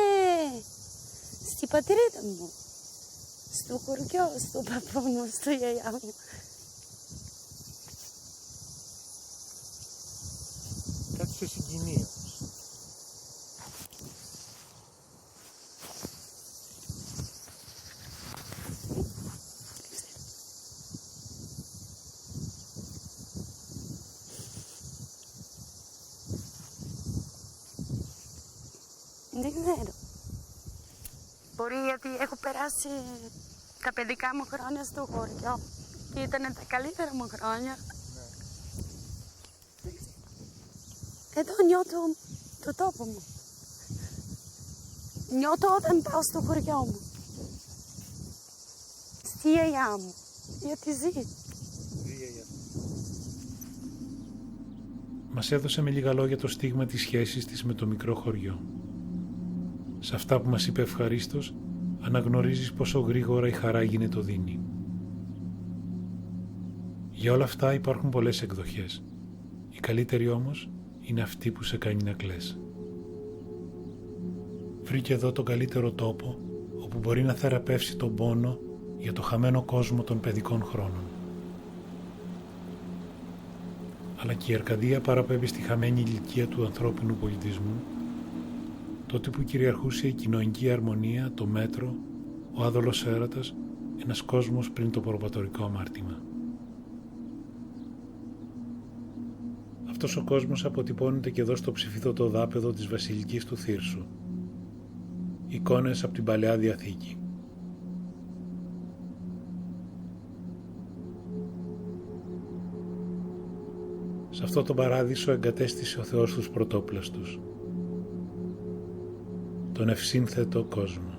στη πατρίδα μου, στο χωριό, στο παππού μου, στο γιαγιά μου. Κάτι σε συγκινεί. Δεν ξέρω. Μπορεί γιατί έχω περάσει τα παιδικά μου χρόνια στο χωριό και ήταν τα καλύτερα μου χρόνια. Εδώ νιώθω το τόπο μου. Νιώθω όταν πάω στο χωριό μου. Στη γιαγιά μου. Γιατί ζει. Μας έδωσε με λίγα λόγια το στίγμα της σχέσης της με το μικρό χωριό. Σε αυτά που μας είπε ευχαρίστως, αναγνωρίζεις πόσο γρήγορα η χαρά γίνεται δίνει. Για όλα αυτά υπάρχουν πολλές εκδοχές. Η καλύτερη όμως είναι αυτή που σε κάνει να κλαις. Βρήκε εδώ τον καλύτερο τόπο, όπου μπορεί να θεραπεύσει τον πόνο για το χαμένο κόσμο των παιδικών χρόνων. Αλλά και η Αρκαδία παραπέμπει στη χαμένη ηλικία του ανθρώπινου πολιτισμού, τότε που κυριαρχούσε η κοινωνική αρμονία, το μέτρο, ο άδολος έρωτας, ένας κόσμος πριν το προπατορικό αμάρτημα. Αυτός ο κόσμος αποτυπώνεται και εδώ στο ψηφιδωτό δάπεδο της βασιλικής του Θύρσου. Εικόνες από την Παλαιά Διαθήκη. Σε αυτό το παράδεισο εγκατέστησε ο Θεός τους πρωτόπλαστους, τον ευσύνθετο κόσμο.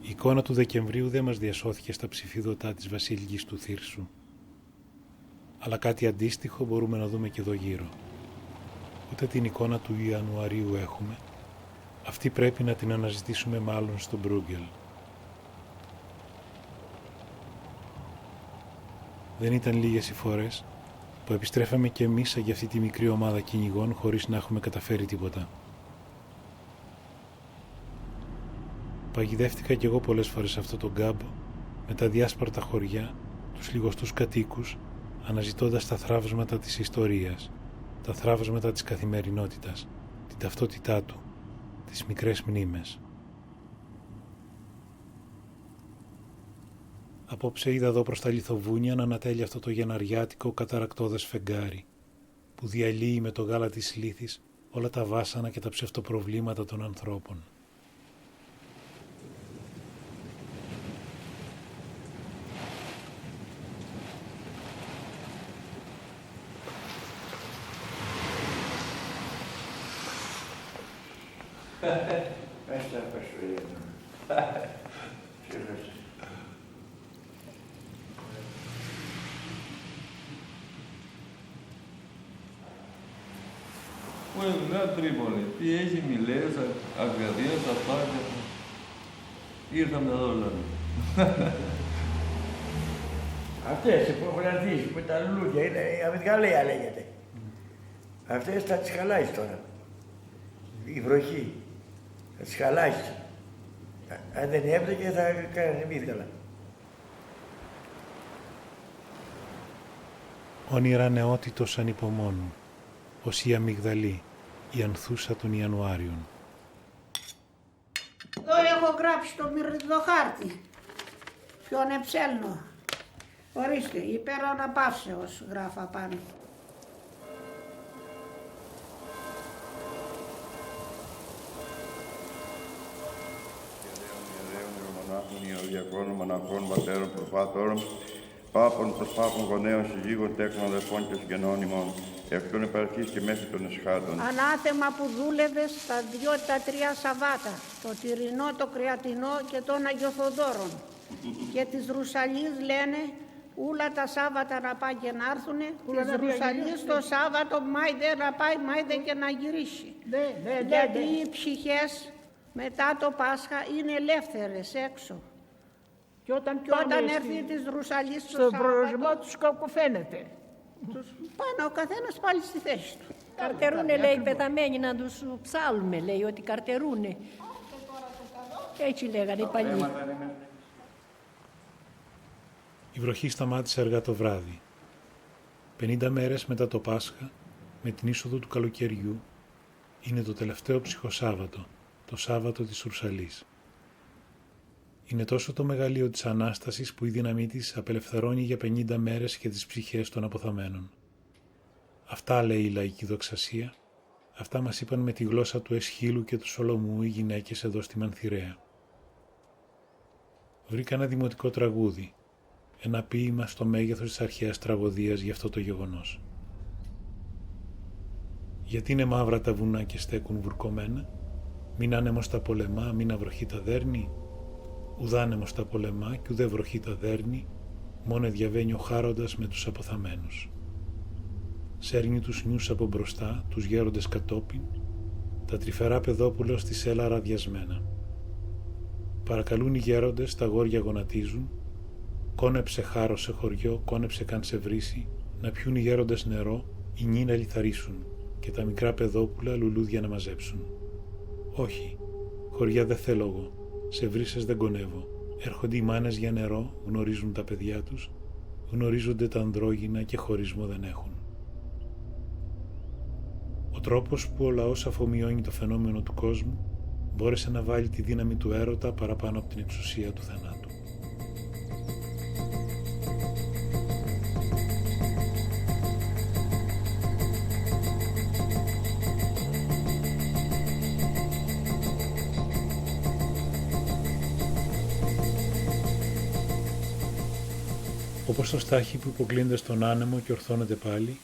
Η εικόνα του Δεκεμβρίου δεν μας διασώθηκε στα ψηφίδωτά της βασιλικής του Θύρσου, αλλά κάτι αντίστοιχο μπορούμε να δούμε και εδώ γύρω. Ούτε την εικόνα του Ιανουαρίου έχουμε, αυτή πρέπει να την αναζητήσουμε μάλλον στο Μπρούγκελ. Δεν ήταν λίγες οι φορές που επιστρέφαμε και εμείς για αυτή τη μικρή ομάδα κυνηγών χωρίς να έχουμε καταφέρει τίποτα. Παγιδεύτηκα κι εγώ πολλές φορές σε αυτό τον κάμπο, με τα διάσπαρτα χωριά, τους λιγοστούς κατοίκους, αναζητώντας τα θραύσματα της ιστορίας, τα θραύσματα της καθημερινότητας, την ταυτότητά του, τις μικρές μνήμες. Απόψε είδα εδώ προς τα λιθοβούνια να ανατέλει αυτό το γεναριάτικο καταρακτώδες φεγγάρι, που διαλύει με το γάλα της λύθης όλα τα βάσανα και τα ψευτοπροβλήματα των ανθρώπων. Πού είναι μια Τρίπολη, τι έχει Μιλές, Αρκαδίας, αυτά και ήρθαμε εδώ λέμε. Αυτές που έχουν αρχίσει, που τα λουλούδια, είναι η αμυγδαλέα λέγεται. Αυτές θα τις χαλάσει τώρα. Η βροχή. Θα τις χαλάσει. Αν δεν έβρεκε θα κάνει αμύγδαλα. Όνειρα νεότητος ανυπομόνου, ως η αμυγδαλή, η ανθούσα των Ιανουάριων. Εδώ έχω γράψει το μυρδοχάρτη. Ποιον εψέλνω. Ορίστε, υπέρ αναπαύσεως γράφα πάνω. Μοναχών, μοναχών, πατέρων, προφάτορων, πάπων, προσπάπων, γονέων, συζύγων, τέκνων, αδερφών και συγγενών ημών, εκ των επαρχής και μέχρι των εσχάτων. Ανάθεμα που δούλευες τα 2-3 Σαββάτα, το τυρινό, το κρεατινό και τον Αγιοθοδόρων. Και της Ρουσαλής λένε ούλα τα Σάββατα να πάει και να έρθουνε, της Ρουσαλής το Σάββατο μάιδε να πάει, μάιδε και να γυρίσει. Γιατί οι ψυχές μετά το Πάσχα είναι ελεύθερες έξω. Και όταν έρθει της Ρουσαλής στον προορισμό τους κακοφαίνεται. Πάνω ο καθένας πάλι στη θέση του. Καρτερούνε λέει πεθαμένοι να τους ψάλουμε, λέει ότι καρτερούνε. Έτσι λέγανε οι παλιοί. Η βροχή σταμάτησε αργά το βράδυ. 50 μέρες μετά το Πάσχα, με την είσοδο του καλοκαιριού, είναι το τελευταίο ψυχοσάββατο, το Σάββατο της Ρουσαλής. Είναι τόσο το μεγαλείο της Ανάστασης που η δύναμή της απελευθερώνει για 50 μέρες και τις ψυχές των αποθαμένων. Αυτά λέει η λαϊκή δοξασία, αυτά μας είπαν με τη γλώσσα του Εσχύλου και του Σολομού οι γυναίκες εδώ στη Μανθηρέα. Βρήκα ένα δημοτικό τραγούδι, ένα ποίημα στο μέγεθος της αρχαίας τραγωδίας για αυτό το γεγονός. Γιατί είναι μαύρα τα βουνά και στέκουν βουρκωμένα, μην άνεμος τα πολεμά, μην αβροχή τα δέρνει, ουδάνεμος τα πολεμά κι ουδέ βροχή τα δέρνει, μόνο διαβαίνει ο χάροντας με τους αποθαμένους. Σέρνει τους νιούς από μπροστά, τους γέροντες κατόπιν, τα τρυφερά παιδόπουλα στη σέλα ραδιασμένα. Παρακαλούν οι γέροντες, τα αγόρια γονατίζουν, κόνεψε χάρο σε χωριό, κόνεψε καν σε βρύση, να πιούν οι γέροντες νερό, οι νιοί να λιθαρίσουν και τα μικρά παιδόπουλα λουλούδια να μαζέψουν. Όχι, χωριά δεν θέλω εγώ, σε βρύσες δεν κονεύω. Έρχονται οι μάνες για νερό, γνωρίζουν τα παιδιά τους, γνωρίζονται τα ανδρόγυνα και χωρισμό δεν έχουν. Ο τρόπος που ο λαός αφομοιώνει το φαινόμενο του κόσμου μπόρεσε να βάλει τη δύναμη του έρωτα παραπάνω από την εξουσία του θανάτου. Όπως το στάχι που υποκλίνεται στον άνεμο και ορθώνεται πάλι,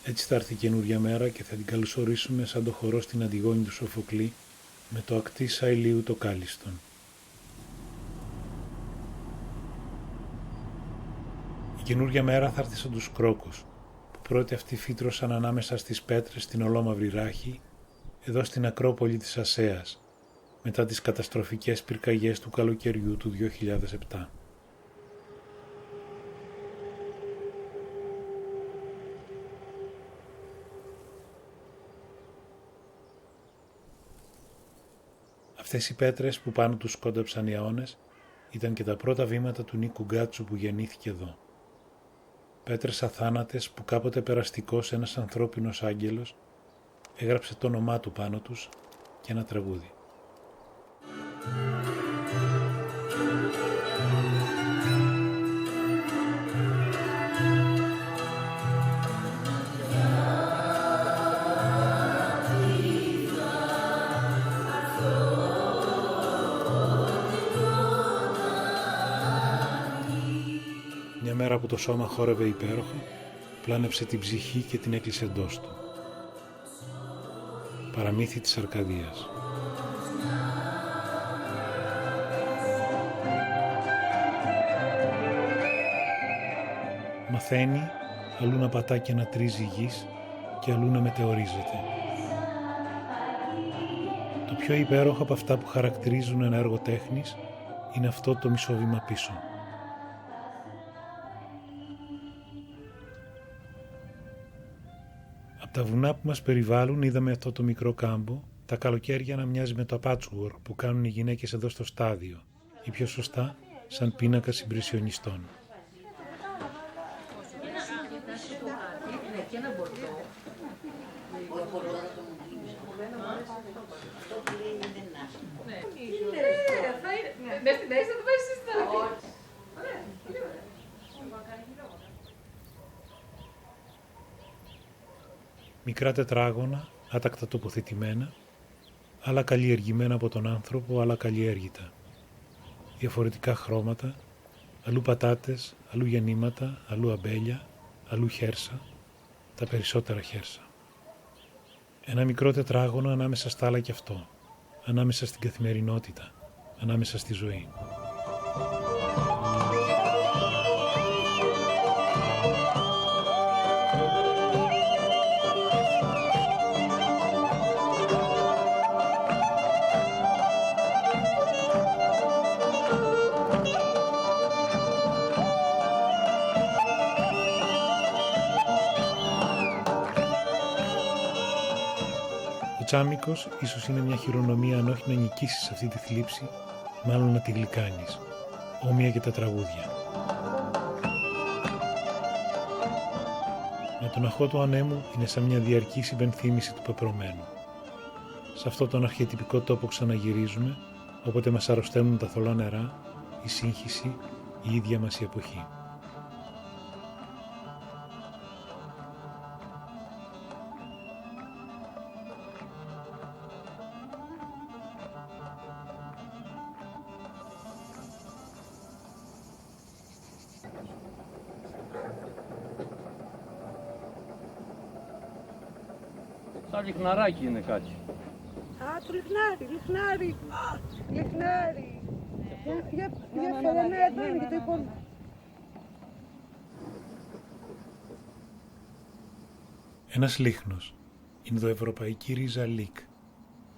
έτσι θα έρθει καινούρια μέρα και θα την καλωσορίσουμε σαν το χορό στην Αντιγόνη του Σοφοκλή με το ακτή Σαηλίου το κάλιστον. Η καινούρια μέρα θα έρθει σαν τους κρόκους, που πρώτοι αυτοί φύτρωσαν ανάμεσα στις πέτρες στην ολόμαυρη ράχη, εδώ στην Ακρόπολη της Ασσέας, μετά τις καταστροφικές πυρκαγιές του καλοκαιριού του 2007. Αυτές οι πέτρες που πάνω τους σκόνταψαν οι αιώνες ήταν και τα πρώτα βήματα του Νίκου Γκάτσου που γεννήθηκε εδώ. Πέτρες αθάνατες που κάποτε περαστικός ένας ανθρώπινος άγγελος έγραψε το όνομά του πάνω τους και ένα τραγούδι. Μια μέρα που το σώμα χόρευε υπέροχα, πλάνεψε την ψυχή και την έκλεισε εντός του. Παραμύθι της Αρκαδίας. Μαθαίνει αλλού να πατά και να τρίζει γης και αλλού να μετεωρίζεται. Το πιο υπέροχο από αυτά που χαρακτηρίζουν ένα έργο τέχνης είναι αυτό το μισό βήμα πίσω. Από τα βουνά που μας περιβάλλουν είδαμε αυτό το μικρό κάμπο, τα καλοκαίρια να μοιάζει με το patchwork που κάνουν οι γυναίκες εδώ στο στάδιο, ή πιο σωστά σαν πίνακα συμπρεσιονιστών. Μικρά τετράγωνα, άτακτα τοποθετημένα, άλλα καλλιεργημένα από τον άνθρωπο, άλλα καλλιέργητα. Διαφορετικά χρώματα, αλλού πατάτες, αλλού γεννήματα, αλλού αμπέλια, αλλού χέρσα, τα περισσότερα χέρσα. Ένα μικρό τετράγωνο ανάμεσα στα άλλα κι αυτό, ανάμεσα στην καθημερινότητα, ανάμεσα στη ζωή. Ο τσάμικος ίσως είναι μια χειρονομία αν όχι να νικήσεις αυτή τη θλίψη, μάλλον να τη γλυκάνεις, όμοια και τα τραγούδια. Με τον αχώ του ανέμου είναι σαν μια διαρκής υπενθύμηση του πεπρωμένου. Σε αυτό τον αρχιετυπικό τόπο ξαναγυρίζουμε, όποτε μας αρρωσταίνουν τα θολά νερά, η σύγχυση, η ίδια μας η εποχή. Σαν λιχναράκι είναι κάτι. Α, το λιχνάρι. Λιχνάρι. Για φέρε εδώ είναι και το υπόλοιπο. Ένας λίχνος, ινδοευρωπαϊκή ρίζα λικ,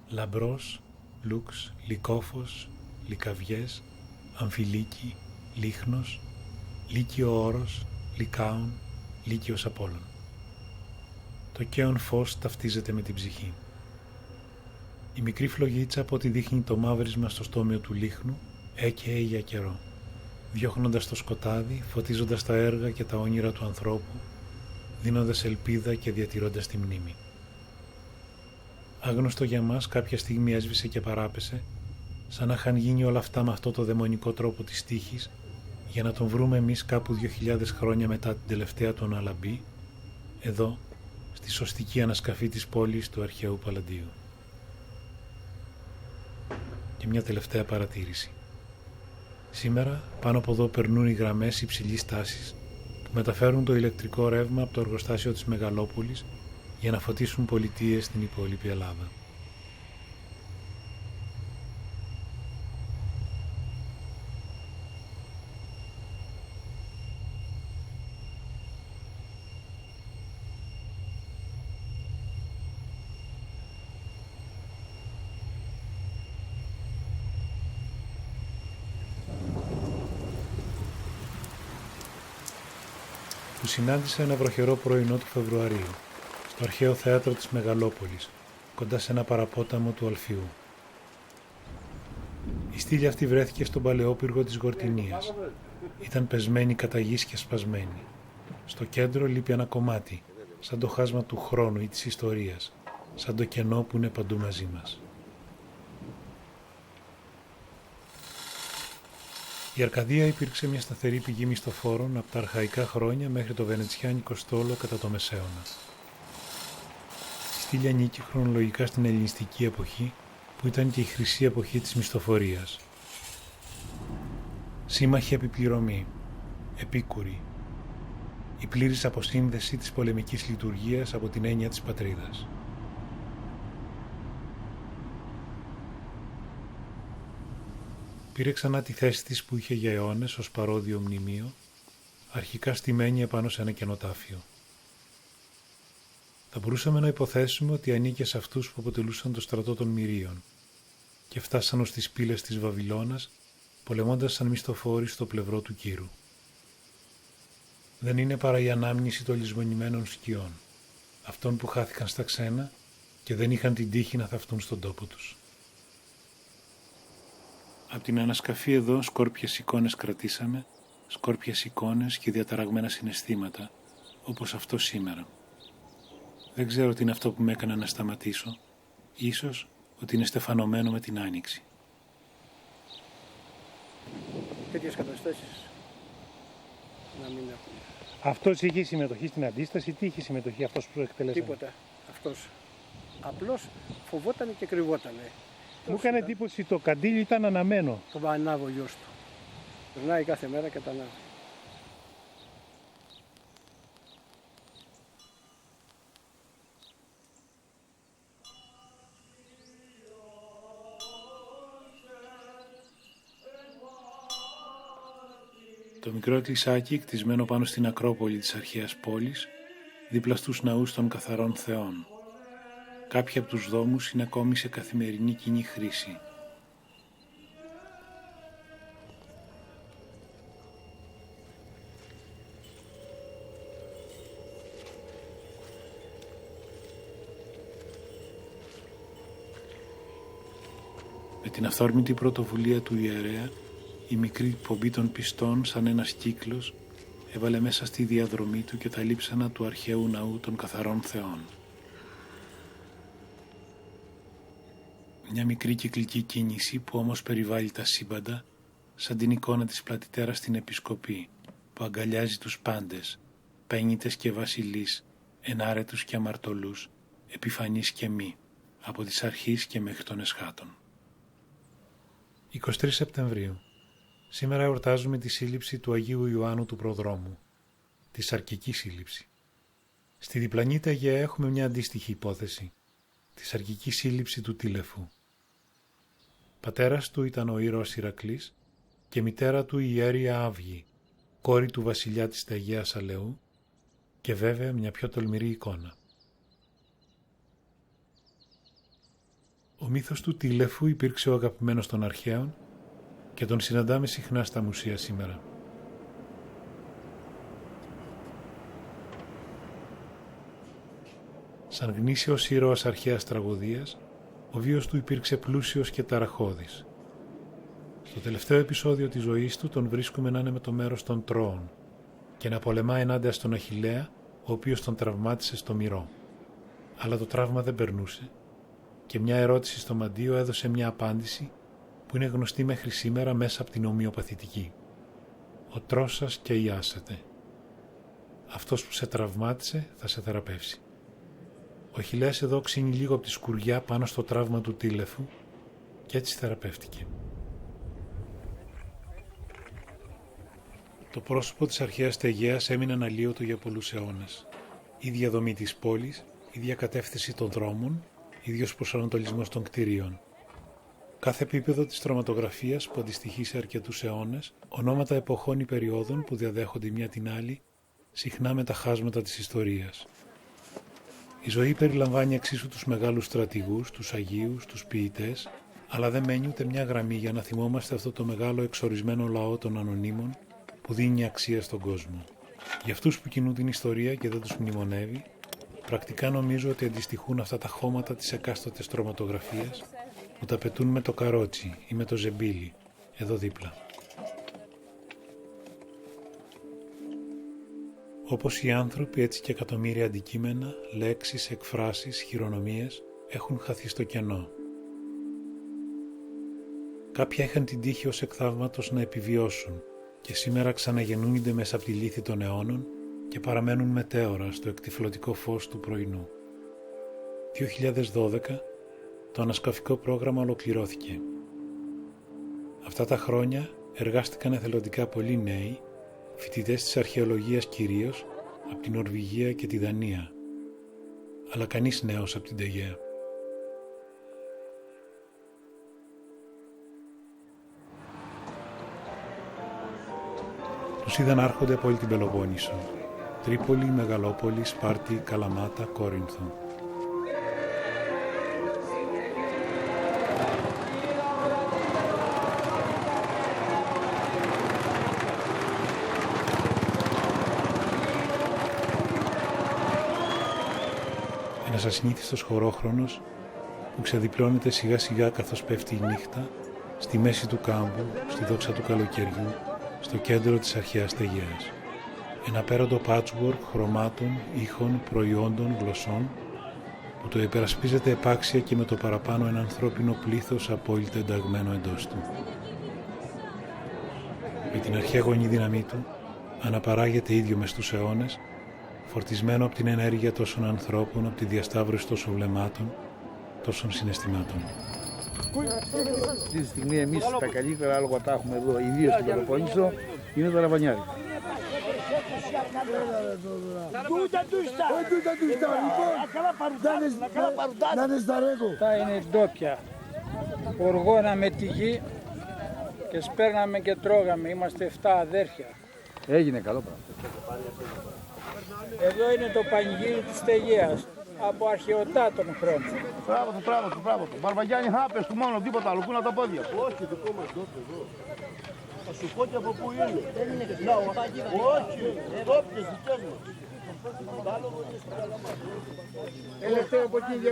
λαμπρός, λουξ, λικόφος, λικαβιές, αμφιλίκι, λίχνος, λύκειο όρος, λικάων, λύκειος Απόλλων. Το καίον φως ταυτίζεται με την ψυχή. Η μικρή φλογίτσα, από ό,τι δείχνει το μαύρισμα στο στόμιο του λίχνου, έκαιε για καιρό, διώχνοντας το σκοτάδι, φωτίζοντας τα έργα και τα όνειρα του ανθρώπου, δίνοντας ελπίδα και διατηρώντας τη μνήμη. Άγνωστο για μας, κάποια στιγμή έσβησε και παράπεσε, σαν να είχαν γίνει όλα αυτά με αυτό το δαιμονικό τρόπο της τύχης, για να τον βρούμε εμείς κάπου 2.000 χρόνια μετά την τελευταία του Αλαμπή, εδώ, στη σωστική ανασκαφή της πόλης του αρχαίου Παλαντίου. Και μια τελευταία παρατήρηση. Σήμερα, πάνω από εδώ περνούν οι γραμμές υψηλής τάσης που μεταφέρουν το ηλεκτρικό ρεύμα από το εργοστάσιο της Μεγαλόπολης για να φωτίσουν πολιτείες στην υπόλοιπη Ελλάδα. Του συνάντησα ένα βροχερό πρωινό του Φεβρουαρίου, στο αρχαίο θέατρο της Μεγαλόπολης, κοντά σε ένα παραπόταμο του Αλφιού. Η στήλη αυτή βρέθηκε στον παλαιόπυργο της Γορτινίας. Ήταν πεσμένη κατά γης και σπασμένη. Στο κέντρο λείπει ένα κομμάτι, σαν το χάσμα του χρόνου ή της ιστορίας, σαν το κενό που είναι παντού μαζί μας. Η Αρκαδία υπήρξε μια σταθερή πηγή μισθοφόρων από τα αρχαϊκά χρόνια μέχρι το βενετσιάνικο στόλο κατά το Μεσαίωνα. Η στήλη ανήκει χρονολογικά στην ελληνιστική εποχή, που ήταν και η χρυσή εποχή της μισθοφορίας. Σύμμαχοι επιπληρωμή, επίκουροι, η πλήρης αποσύνδεση της πολεμικής λειτουργίας από την έννοια της πατρίδας. Πήρε ξανά τη θέση της που είχε για αιώνες ως παρόδιο μνημείο, αρχικά στημένη επάνω σε ένα κενοτάφιο. Θα μπορούσαμε να υποθέσουμε ότι ανήκε σε αυτούς που αποτελούσαν το στρατό των Μυρίων και φτάσαν ως τις πύλες της Βαβυλώνας, πολεμώντας σαν μισθοφόροι στο πλευρό του Κύρου. Δεν είναι παρά η ανάμνηση των λησμονημένων σκιών, αυτών που χάθηκαν στα ξένα και δεν είχαν την τύχη να θαυτούν στον τόπο τους. Απ' την ανασκαφή εδώ σκόρπιες εικόνες κρατήσαμε, σκόρπιες εικόνες και διαταραγμένα συναισθήματα, όπως αυτό σήμερα. Δεν ξέρω τι είναι αυτό που με έκανε να σταματήσω, ίσως ότι είναι στεφανωμένο με την Άνοιξη. Τέτοιες καταστάσεις να μην έχουν. Αυτός είχε συμμετοχή στην αντίσταση, τι είχε συμμετοχή αυτός που εκτελέσαμε? Τίποτα. Αυτός απλώς φοβόταν και κρυβότανε. Μου έκανε εντύπωση το καντήλι ήταν αναμένο. Το ανάβει ο γιος του. Περνάει κάθε μέρα και τα ανάβει. Το μικρό εκκλησάκι, κτισμένο πάνω στην Ακρόπολη της αρχαίας πόλης, δίπλα στους ναούς των καθαρών θεών. Κάποιοι από τους δόμους είναι ακόμη σε καθημερινή κοινή χρήση. Με την αυθόρμητη πρωτοβουλία του ιερέα, η μικρή πομπή των πιστών σαν ένας κύκλος έβαλε μέσα στη διαδρομή του και τα λείψανα του αρχαίου ναού των καθαρών θεών. Μια μικρή κυκλική κίνηση που όμως περιβάλλει τα σύμπαντα, σαν την εικόνα της πλατητέρας στην Επισκοπή, που αγκαλιάζει τους πάντες, πέννητες και βασιλείς, ενάρετους και αμαρτωλούς, επιφανείς και μη, από τις αρχής και μέχρι των εσχάτων. 23 Σεπτεμβρίου. Σήμερα εορτάζουμε τη σύλληψη του Αγίου Ιωάννου του Προδρόμου, τη σαρκική σύλληψη. Στη διπλανή Αιγαία έχουμε μια αντίστοιχη υπόθεση, τη σαρκική σύλληψη του Τίλεφου. Πατέρας του ήταν ο ήρωας Ηρακλής και μητέρα του η ιέρια Αύγη, κόρη του βασιλιά της Αιγαίας Αλεού, και βέβαια μια πιο τολμηρή εικόνα. Ο μύθος του Τίλεφου υπήρξε ο αγαπημένος των αρχαίων και τον συναντάμε συχνά στα μουσεία σήμερα. Σαν γνήσιος ήρωας αρχαίας τραγωδίας, Ο βίος του υπήρξε πλούσιος και ταραχώδης. Στο τελευταίο επεισόδιο της ζωής του τον βρίσκουμε να είναι με το μέρος των Τρώων και να πολεμά ενάντια στον Αχιλλέα, ο οποίος τον τραυμάτισε στο μυρό. Αλλά το τραύμα δεν περνούσε και μια ερώτηση στο μαντίο έδωσε μια απάντηση που είναι γνωστή μέχρι σήμερα μέσα από την ομοιοπαθητική. Ο τρώσας και ιάσετε. Αυτός που σε τραυμάτισε θα σε θεραπεύσει. Ο Αχιλλέας εδώ ξύνει λίγο από τη σκουριά πάνω στο τραύμα του τήλεφου και έτσι θεραπεύτηκε. Το πρόσωπο της αρχαίας Αιγαίας έμεινε αναλύωτο για πολλούς αιώνες. Ίδια δομή της πόλης, ίδια κατεύθυνση των δρόμων, ίδιος προσανατολισμός των κτηρίων. Κάθε επίπεδο της τροματογραφίας που αντιστοιχεί σε αρκετούς αιώνες, ονόματα εποχών ή περιόδων που διαδέχονται η μια την άλλη, συχνά με τα χάσματα της ιστορίας. Η ζωή περιλαμβάνει εξίσου τους μεγάλους στρατηγούς, τους αγίους, τους ποιητές, αλλά δεν μένει ούτε μια γραμμή για να θυμόμαστε αυτό το μεγάλο εξορισμένο λαό των ανωνύμων που δίνει αξία στον κόσμο. Για αυτούς που κινούν την ιστορία και δεν τους μνημονεύει, πρακτικά νομίζω ότι αντιστοιχούν αυτά τα χώματα της εκάστοτες τροματογραφίας που τα πετούν με το καρότσι ή με το ζεμπίλι, εδώ δίπλα. Όπως οι άνθρωποι, έτσι και εκατομμύρια αντικείμενα, λέξεις, εκφράσεις, χειρονομίες έχουν χαθεί στο κενό. Κάποια είχαν την τύχη ως εκθαύματος να επιβιώσουν και σήμερα ξαναγεννούνται μέσα από τη λύθη των αιώνων και παραμένουν μετέωρα στο εκτυφλωτικό φως του πρωινού. 2012 το ανασκαφικό πρόγραμμα ολοκληρώθηκε. Αυτά τα χρόνια εργάστηκαν εθελοντικά πολλοί νέοι, φοιτητές της αρχαιολογίας κυρίως, από την Νορβηγία και τη Δανία, αλλά κανείς νέος από την Αιγαία. Τους είδαν άρχονται από όλη την Πελοπόννησο, Τρίπολη, Μεγαλόπολη, Σπάρτη, Καλαμάτα, Κόρινθο. Ένας ασυνήθιστος χωρόχρονος που ξεδιπλώνεται σιγά σιγά καθώς πέφτει η νύχτα στη μέση του κάμπου, στη δόξα του καλοκαιριού, στο κέντρο της αρχαίας Αιγαίας. Ένα απέραντο patchwork χρωμάτων, ήχων, προϊόντων, γλωσσών που το υπερασπίζεται επάξια και με το παραπάνω ένα ανθρώπινο πλήθος απόλυτα ενταγμένο εντός του. Με την αρχαία γονή δύναμή του αναπαράγεται ίδιο μες στους αιώνες, φορτισμένο από την ενέργεια τόσων ανθρώπων, από τη διασταύρωση τόσων βλεμμάτων, τόσων συναισθημάτων. Αυτή τη στιγμή εμείς τα καλύτερα άλογα τα έχουμε εδώ, ιδίως στην Πελοπόννησο, είναι τα ραβανιάρικα. Αυτά είναι ντόπια. Οργώναμε τη γη και σπέρναμε και τρώγαμε. Είμαστε 7 αδέρφια. Έγινε καλό πράγμα. Εδώ είναι το πανηγύρι της Αιγαίας, από αρχαιοτά των χρόνων. Μπράβο. Μπαρβαγιάννη χάπες του μόνο, τίποτα άλλο, πού είναι τα πόδια. Όχι, δικό μας ντόπιο εδώ. Θα σου πω και από πού είναι. Όχι, ντόπιες δικές μας. Τελευταίο από εκεί 280.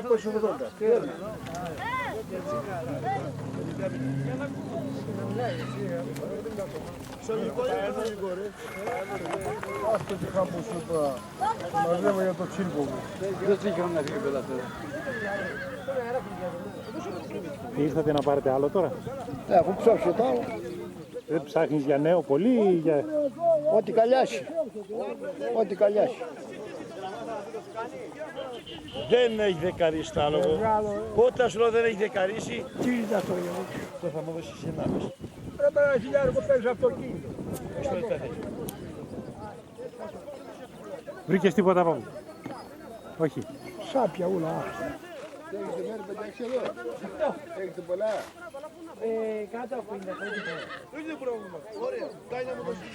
Άστο τι χάμπο σου είπα, μαζεύω για το τσίρκο μου. Δεν τσίχαμε να φύγει πελατέρα. Ήρθατε να πάρετε άλλο τώρα? Έχω ψάξει το άλλο. Δεν ψάχνεις για νέο πολύ ή για... Ό,τι καλιάσει. Ό,τι καλιάσει. Δεν έχει δεκαρίσει το άλογο. Όταν σου λέω δεν έχει δεκαρίσει, τι είναι αυτό για μου. το θα μου δώσεις ένα μισό. Πρέπει ένα χιλιάρικο παίρνεις αυτοκίνητο. Βρήκες τίποτα από μου? Όχι. Σάπια ούλα. Έχετε μέρη πεντάξι εδώ. Έχετε πολλά. Κάτω από 50. Είναι πρόβλημα. Ωραία. Κάνει να μου δώσεις.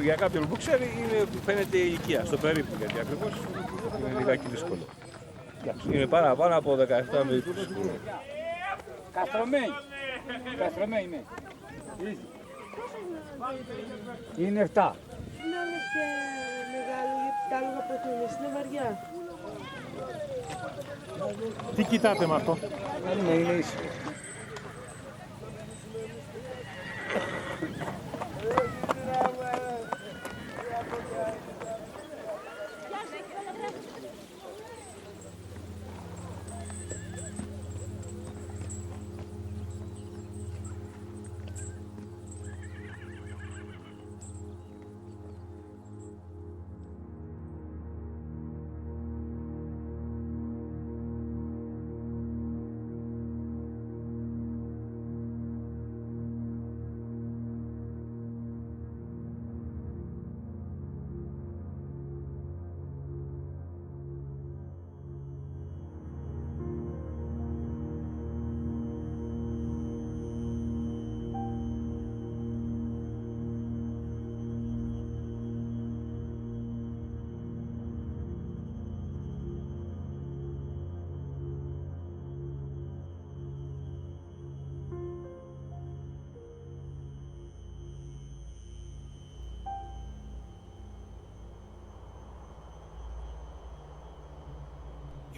Για κάποιον που ξέρει φαίνεται η ηλικία στο περίπου, γιατί ακριβώς είναι λιγάκι δύσκολο. Είναι παραπάνω από 17 με 20. Καστρωμένη είναι. Είναι 7. Είναι άλλο και μεγάλο, γιατί τα άλογα που έχουν είναι βαριά. Τι κοιτάτε με αυτό? Είναι ίσο.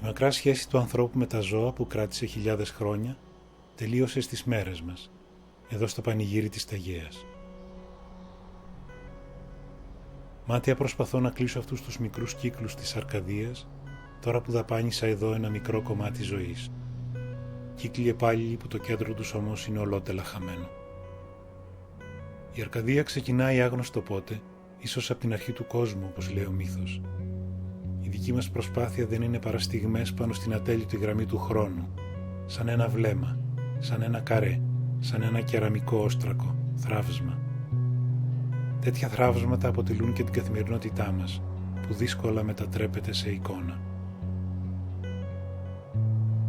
Η μακρά σχέση του ανθρώπου με τα ζώα που κράτησε χιλιάδες χρόνια τελείωσε στις μέρες μας, εδώ στο πανηγύρι της Ταγέας. Μάτια προσπαθώ να κλείσω αυτούς τους μικρούς κύκλους της Αρκαδίας, τώρα που δαπάνησα εδώ ένα μικρό κομμάτι ζωής. Κύκλοι επάλληλοι που το κέντρο τους όμως είναι ολότελα χαμένο. Η Αρκαδία ξεκινάει άγνωστο πότε, ίσως από την αρχή του κόσμου, όπως λέει ο μύθος. Η δική μας προσπάθεια δεν είναι παρά στιγμές πάνω στην ατέλειωτη γραμμή του χρόνου, σαν ένα βλέμμα, σαν ένα καρέ, σαν ένα κεραμικό όστρακο, θραύσμα. Τέτοια θραύσματα αποτελούν και την καθημερινότητά μας, που δύσκολα μετατρέπεται σε εικόνα.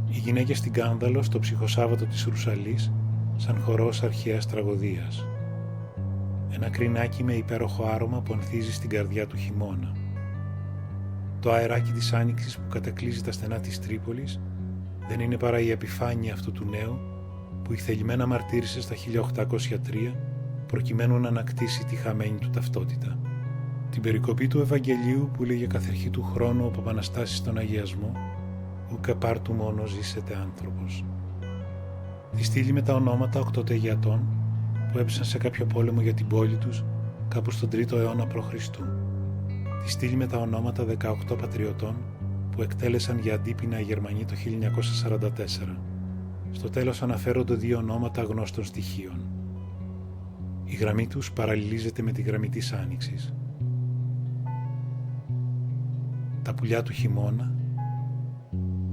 Οι γυναίκες στην Κάνδαλο στο ψυχοσάββατο της Ρουσαλής, σαν χορός αρχαίας τραγωδίας. Ένα κρινάκι με υπέροχο άρωμα που ανθίζει στην καρδιά του χειμώνα. Το αεράκι της άνοιξης που κατακλείζει τα στενά της Τρίπολης δεν είναι παρά η επιφάνεια αυτού του νέου που ηθελημένα μαρτύρησε στα 1803 προκειμένου να ανακτήσει τη χαμένη του ταυτότητα. Την περικοπή του Ευαγγελίου που λέγε καθ' αρχή του χρόνου από Αναστάσεις στον αγιασμό «Ούκα πάρτου μόνο ζήσετε άνθρωπος». Τη στήλη με τα ονόματα 8 τεγιατών που έπεσαν σε κάποιο πόλεμο για την πόλη τους κάπου στον 3ο αιώνα π.Χ. Τη στήλη με τα ονόματα 18 πατριωτών που εκτέλεσαν για αντίπεινα οι Γερμανοί το 1944. Στο τέλος αναφέρονται 2 ονόματα γνώστων στοιχείων. Η γραμμή τους παραλληλίζεται με τη γραμμή της Άνοιξης. Τα πουλιά του χειμώνα,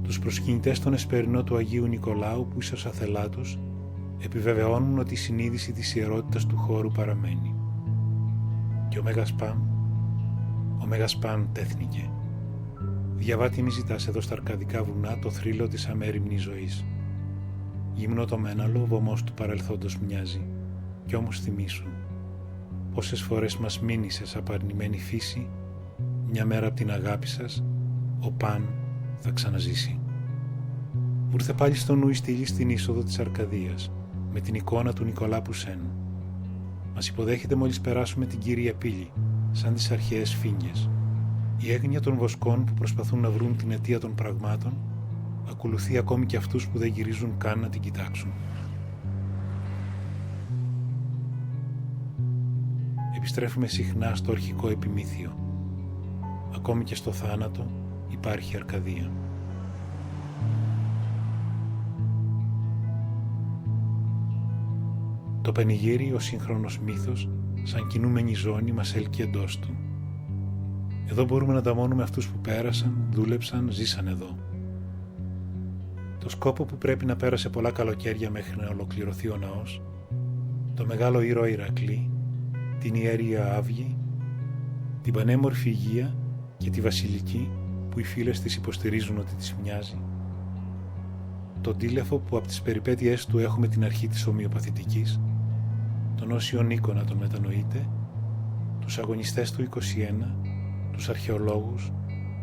τους προσκυνητές στον εσπερινό του Αγίου Νικολάου που ίσως αθελά τους επιβεβαιώνουν ότι η συνείδηση της ιερότητας του χώρου παραμένει. Και ο Μέγας Παν τέθνηκε. Διαβάτη μη ζητάς εδώ στα αρκαδικά βουνά το θρύλο της αμέριμνης ζωής. Γυμνό το μέναλο, βωμός του παρελθόντος μοιάζει, κι όμως θυμήσου. Πόσες φορές μας μείνησες απαρνημένη φύση, μια μέρα απ' την αγάπη σας, ο Παν θα ξαναζήσει. Μου ήρθε πάλι στο νου η στήλη στην είσοδο της Αρκαδίας, με την εικόνα του Νικολά Πουσέν. Μας υποδέχεται μόλις περάσουμε την Κύρια Πύλη, σαν τις αρχαίες φίνιες. Η έγνοια των βοσκών που προσπαθούν να βρουν την αιτία των πραγμάτων ακολουθεί ακόμη και αυτούς που δεν γυρίζουν καν να την κοιτάξουν. Επιστρέφουμε συχνά στο αρχικό επιμύθιο. Ακόμη και στο θάνατο υπάρχει Αρκαδία. Το πανηγύρι, ο σύγχρονος μύθος, σαν κινούμενη ζώνη μας έλκει εντός του. Εδώ μπορούμε να ταμώνουμε αυτούς που πέρασαν, δούλεψαν, ζήσαν εδώ. Το σκόπο που πρέπει να πέρασε πολλά καλοκαίρια μέχρι να ολοκληρωθεί ο ναός, το μεγάλο ήρωα Ηρακλή, την ιερία Αύγη, την πανέμορφη Υγεία και τη Βασιλική που οι φίλες της υποστηρίζουν ότι της μοιάζει, τον Τήλεφο που από τις περιπέτειές του έχουμε την αρχή της ομοιοπαθητικής, τον Όσιο Νίκο να τον μετανοείτε, τους αγωνιστές του 21, τους αρχαιολόγους,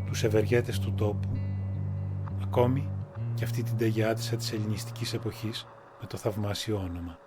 τους ευεργέτες του τόπου, ακόμη και αυτή την τεγιάτισσα της ελληνιστικής εποχής με το θαυμάσιο όνομα.